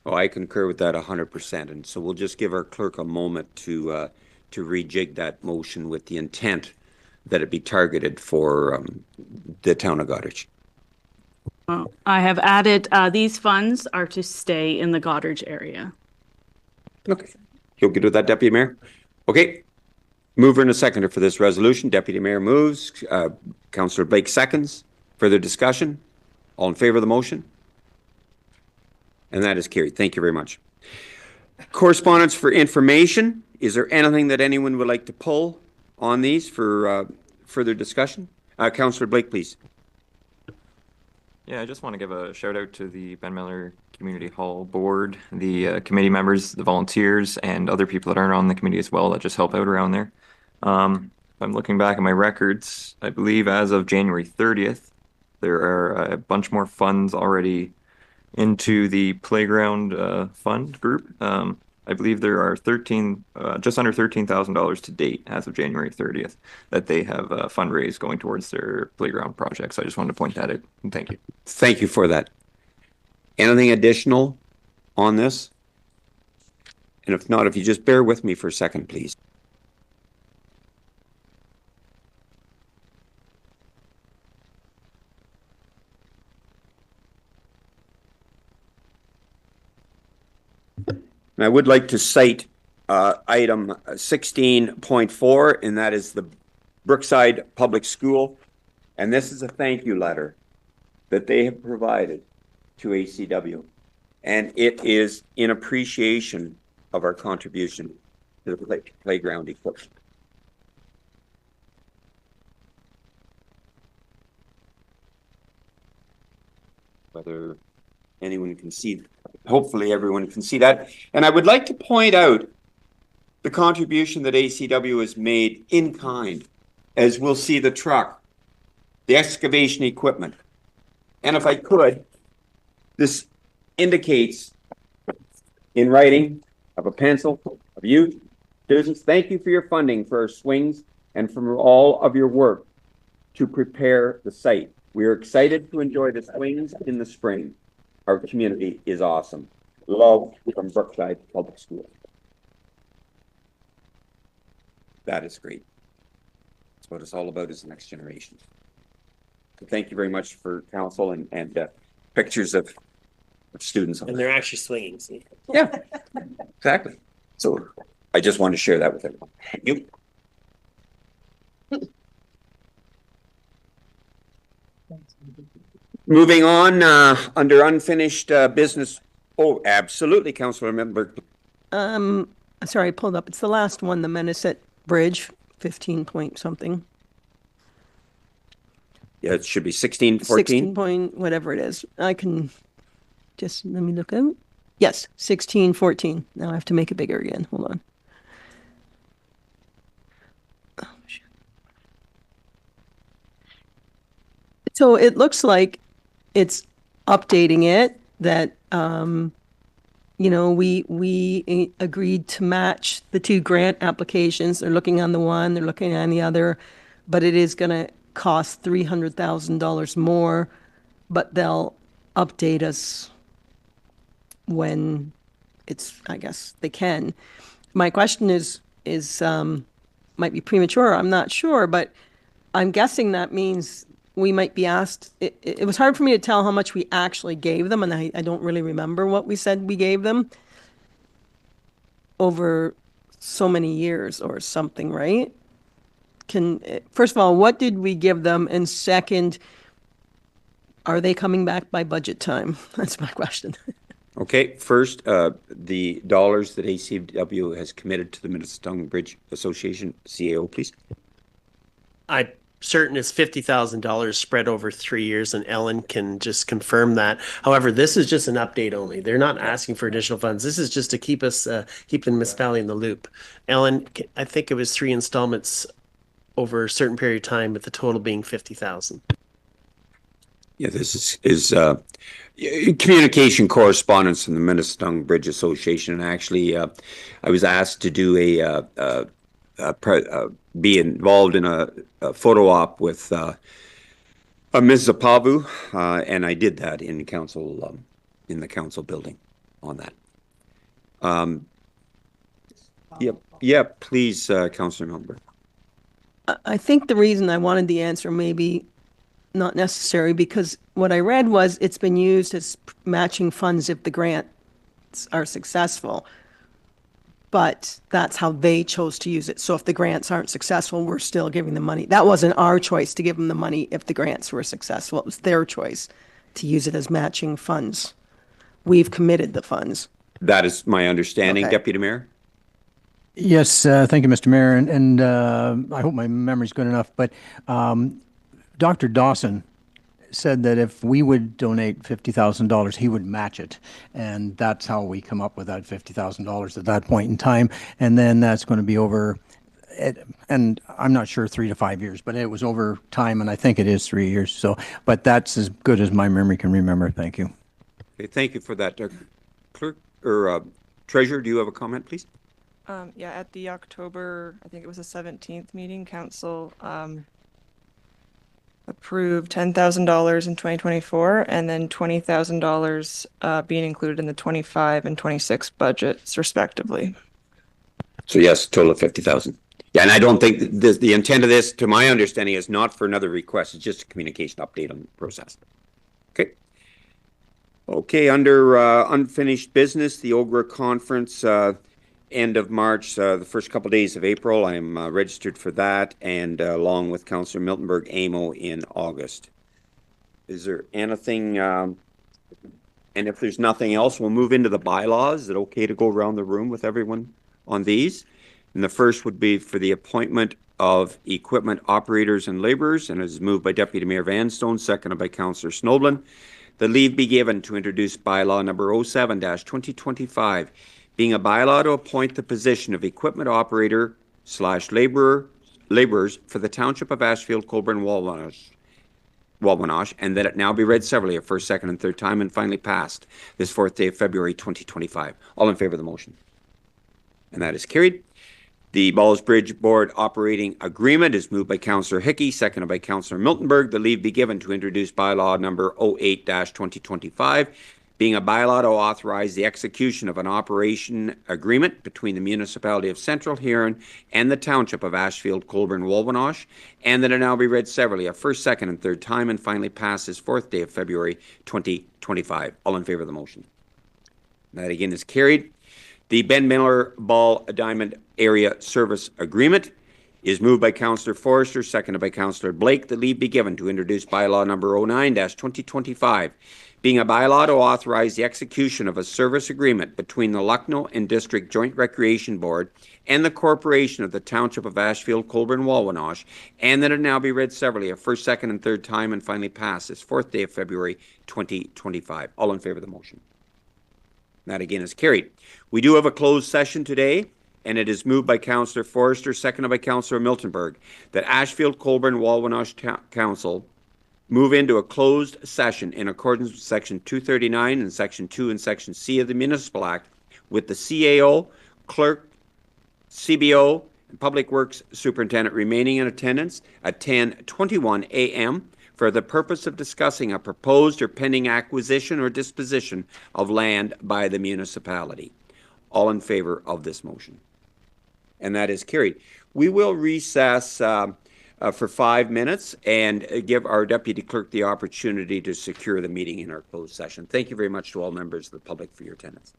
Speaker 1: Oh, I concur with that 100%. And so we'll just give our clerk a moment to rejig that motion with the intent that it be targeted for the town of Goderich.
Speaker 9: I have added these funds are to stay in the Goderich area.
Speaker 1: Okay. You'll get with that, Deputy Mayor? Okay. Mover and a seconder for this resolution. Deputy Mayor moves. Councillor Blake seconds. Further discussion? All in favor of the motion? And that is carried. Thank you very much. Correspondence for information. Is there anything that anyone would like to pull on these for further discussion? Councillor Blake, please.
Speaker 12: Yeah, I just want to give a shout out to the Ben Miller Community Hall Board, the committee members, the volunteers, and other people that aren't on the committee as well that just help out around there. I'm looking back at my records. I believe as of January 30th, there are a bunch more funds already into the playground fund group. I believe there are just under $13,000 to date as of January 30th that they have fundraised going towards their playground project. So I just wanted to point that out. And thank you.
Speaker 1: Thank you for that. Anything additional on this? And if not, if you just bear with me for a second, please. And I would like to cite item 16.4, and that is the Brookside Public School. And this is a thank you letter that they have provided to ACW. And it is in appreciation of our contribution to the playground equipment. Whether anyone can see, hopefully everyone can see that. And I would like to point out the contribution that ACW has made in kind, as we'll see the truck, the excavation equipment. And if I could, this indicates in writing of a pencil of you, students, thank you for your funding for our swings and for all of your work to prepare the site. We are excited to enjoy the swings in the spring. Our community is awesome. Love from Brookside Public School. That is great. That's what it's all about, is the next generation. So thank you very much for council and pictures of students.
Speaker 5: And they're actually swinging. See?
Speaker 1: Yeah, exactly. So I just wanted to share that with everyone. Thank you. Moving on, under unfinished business. Oh, absolutely, Councillor Member.
Speaker 3: Sorry, I pulled up. It's the last one, the Menacet Bridge, 15 point something.
Speaker 1: Yeah, it should be 16, 14.
Speaker 3: 16 point, whatever it is. I can just, let me look out. Yes, 16, 14. Now I have to make it bigger again. Hold on. Oh, shit. So it looks like it's updating it that, you know, we agreed to match the two grant applications. They're looking on the one, they're looking on the other, but it is going to cost $300,000 more, but they'll update us when it's, I guess they can. My question is might be premature, I'm not sure, but I'm guessing that means we might be asked, it was hard for me to tell how much we actually gave them, and I don't really remember what we said we gave them over so many years or something, right? First of all, what did we give them? And second, are they coming back by budget time? That's my question.
Speaker 1: Okay, first, the dollars that ACW has committed to the Minnesota Bridge Association, CAO, please.
Speaker 5: I'm certain it's $50,000 spread over 3 years, and Ellen can just confirm that. However, this is just an update only. They're not asking for additional funds. This is just to keep us, keep the municipality in the loop. Ellen, I think it was 3 installments over a certain period of time, with the total being 50,000.
Speaker 1: Yeah, this is communication correspondence from the Minnesota Bridge Association. And actually, I was asked to do be involved in a photo op with Ms. Zapavu, and I did that in council, in the council building on that. Yeah, please, Councillor Melbourne.
Speaker 3: I think the reason I wanted the answer maybe not necessary, because what I read was it's been used as matching funds if the grants are successful. But that's how they chose to use it. So if the grants aren't successful, we're still giving them money. That wasn't our choice to give them the money if the grants were successful. It was their choice to use it as matching funds. We've committed the funds.
Speaker 1: That is my understanding,
Speaker 3: Okay.
Speaker 1: Deputy Mayor.
Speaker 7: Yes, thank you, Mr. Mayor, and I hope my memory's good enough, but Dr. Dawson said that if we would donate $50,000, he would match it, and that's how we come up with that $50,000 at that point in time, and then that's going to be over, and I'm not sure 3 to 5 years, but it was over time, and I think it is 3 years, so, but that's as good as my memory can remember. Thank you.
Speaker 1: Okay, thank you for that. Clerk, or Treasurer, do you have a comment, please?
Speaker 4: Yeah, at the October, I think it was the 17th meeting, council approved $10,000 in 2024, and then $20,000 being included in the 25 and 26 budgets respectively.
Speaker 1: So yes, total of 50,000. Yeah, and I don't think the intent of this, to my understanding, is not for another request. It's just a communication update on the process. Okay. Okay, under unfinished business, the OGRA conference end of March, the first couple days of April. I'm registered for that, and along with Councillor Miltenberg, AMO in August. Is there anything, and if there's nothing else, we'll move into the bylaws. Is it okay to go around the room with everyone on these? And the first would be for the appointment of equipment operators and laborers, and it is moved by Deputy Mayor Vanstone, seconded by Councillor Snoblin. The leave be given to introduce bylaw number 07-2025, being a bylaw to appoint the position of equipment operator / laborers for the Township of Ashfield-Colborne-Wawanosh, and that it now be read severally a first, second, and third time and finally passed this 4th day of February 2025. All in favor of the motion? And that is carried. The Balls Bridge Board Operating Agreement is moved by Councillor Hickey, seconded by Councillor Miltenberg. The leave be given to introduce bylaw number 08-2025, being a bylaw to authorize the execution of an operation agreement between the municipality of Central Huron and the Township of Ashfield-Colborne-Wawanosh, and that it now be read severally a first, second, and third time and finally passed this 4th day of February 2025. All in favor of the motion? That again is carried. The Ben Miller Ball Diamond Area Service Agreement is moved by Councillor Forrester, seconded by Councillor Blake. The leave be given to introduce bylaw number 09-2025, being a bylaw to authorize the execution of a service agreement between the Lucknow and District Joint Recreation Board and the Corporation of the Township of Ashfield-Colborne-Wawanosh, and that it now be read severally a first, second, and third time and finally passed this 4th day of February 2025. All in favor of the motion? That again is carried. We do have a closed session today, and it is moved by Councillor Forrester, seconded by Councillor Miltenberg, that Ashfield-Colborne-Wawanosh Council move into a closed session in accordance with Section 239 and Section 2 and Section C of the Municipal Act, with the CAO, clerk, CBO, and Public Works Superintendent remaining in attendance at 10:21 a.m. for the purpose of discussing a proposed or pending acquisition or disposition of land by the municipality. All in favor of this motion? And that is carried. We will recess for 5 minutes and give our deputy clerk the opportunity to secure the meeting in our closed session. Thank you very much to all members of the public for your attendance.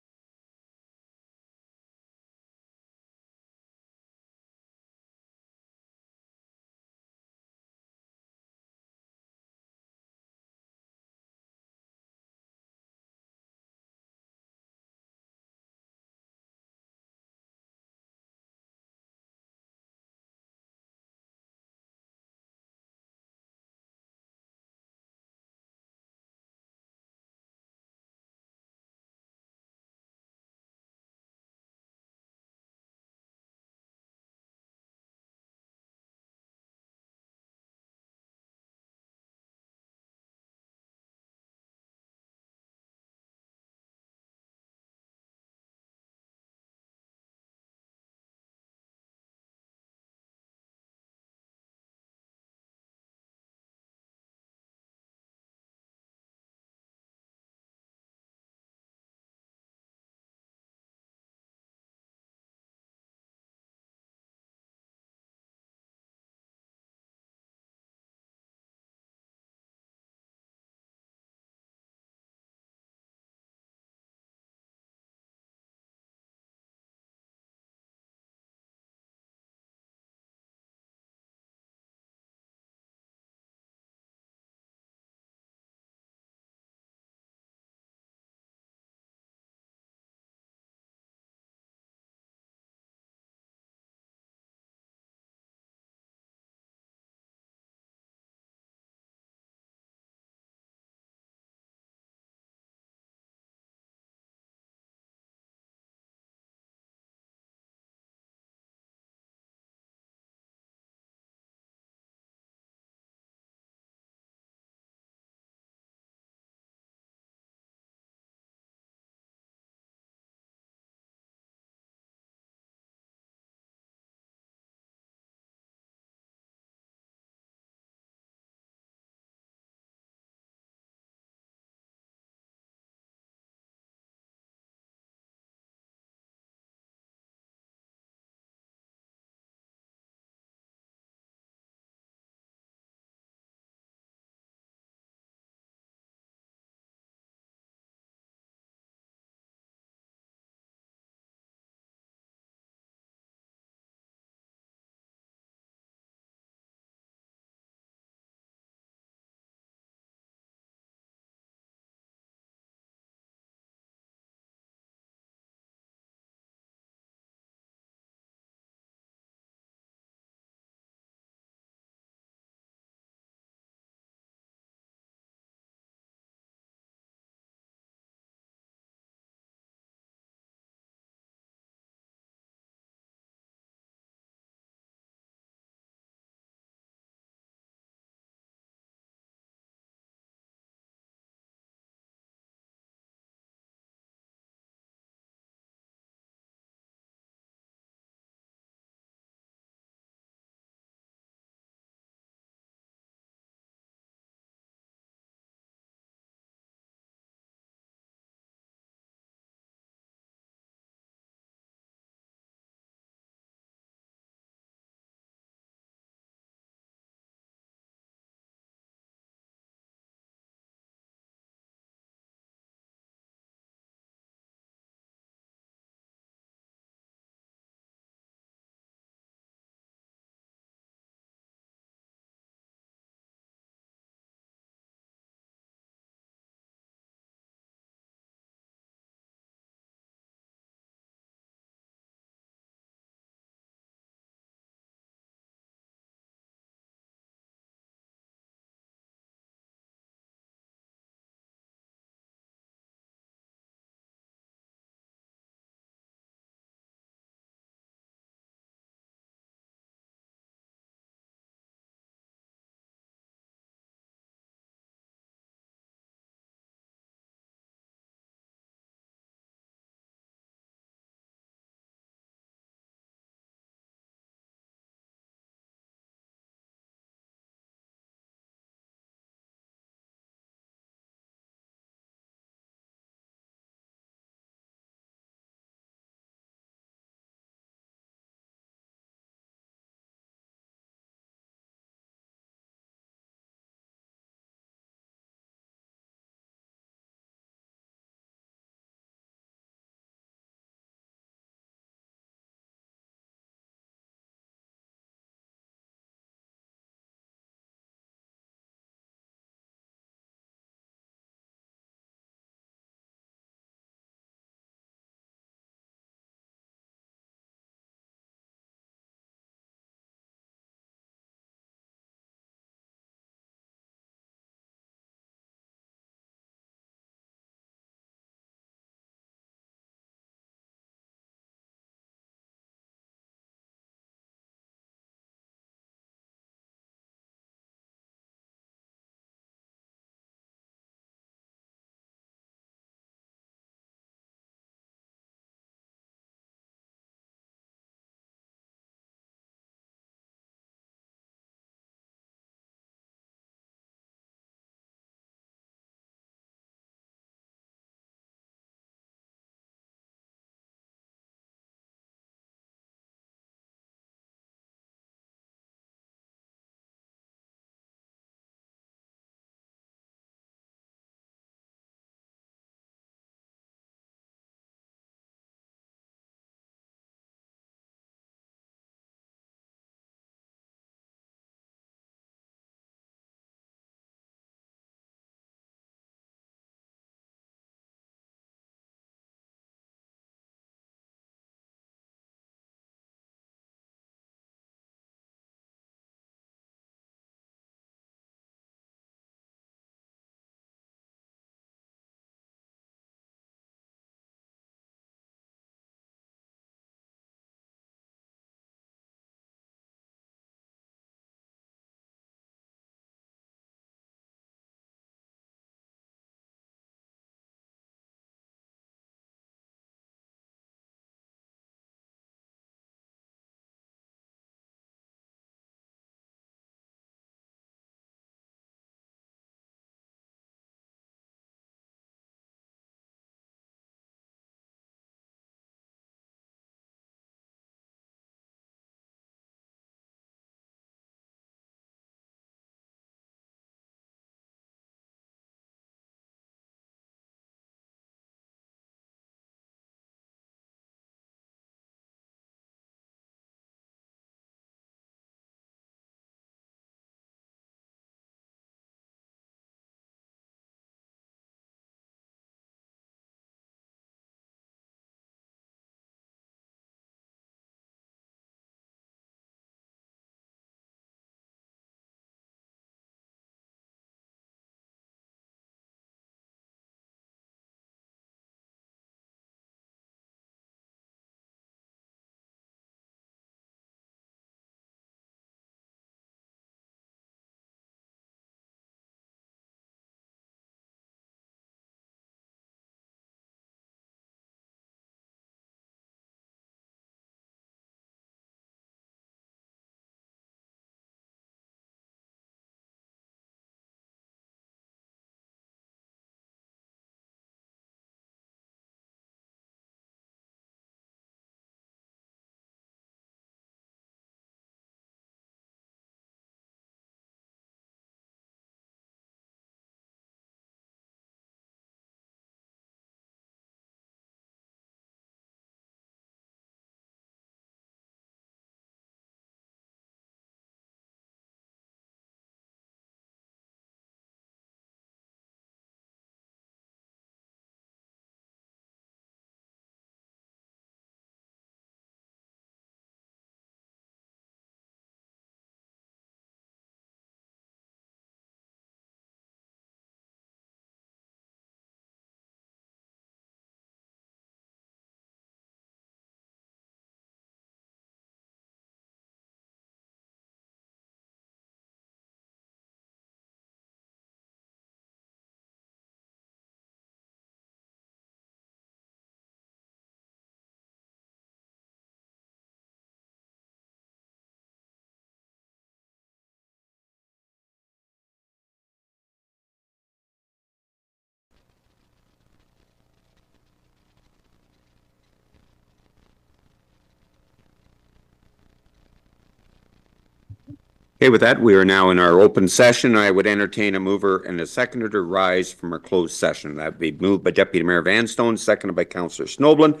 Speaker 1: Okay, with that, we are now in our open session. I would entertain a mover and a seconder to rise from our closed session. That would be moved by Deputy Mayor Vanstone, seconded by Councillor Snoblin,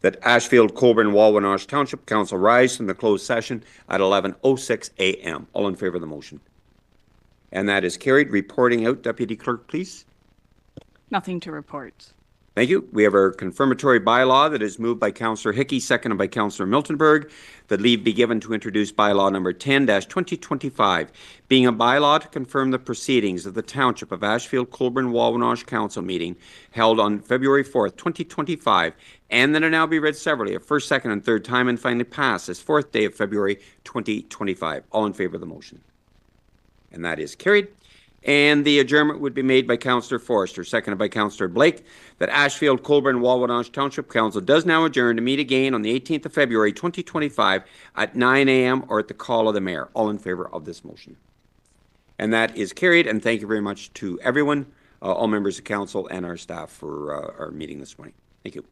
Speaker 1: that Ashfield-Colborne-Wawanosh Township Council rise from the closed session at 11:06 a.m. All in favor of the motion? And that is carried. Reporting out, Deputy Clerk, please.
Speaker 9: Nothing to report.
Speaker 1: Thank you. We have our confirmatory bylaw that is moved by Councillor Hickey, seconded by Councillor Miltenberg, that leave be given to introduce bylaw number 10-2025, being a bylaw to confirm the proceedings of the Township of Ashfield-Colborne-Wawanosh Council meeting held on February 4th, 2025, and that it now be read severally, a first, second, and third time, and finally pass this 4th day of February 2025. All in favor of the motion? And that is carried. And the adjournment would be made by Councillor Forrester, seconded by Councillor Blake, that Ashfield-Colborne-Wawanosh Township Council does now adjourn to meet again on the 18th of February, 2025 at 9 a.m. or at the call of the mayor. All in favor of this motion? And that is carried, and thank you very much to everyone, all members of council and our staff for our meeting this morning. Thank you.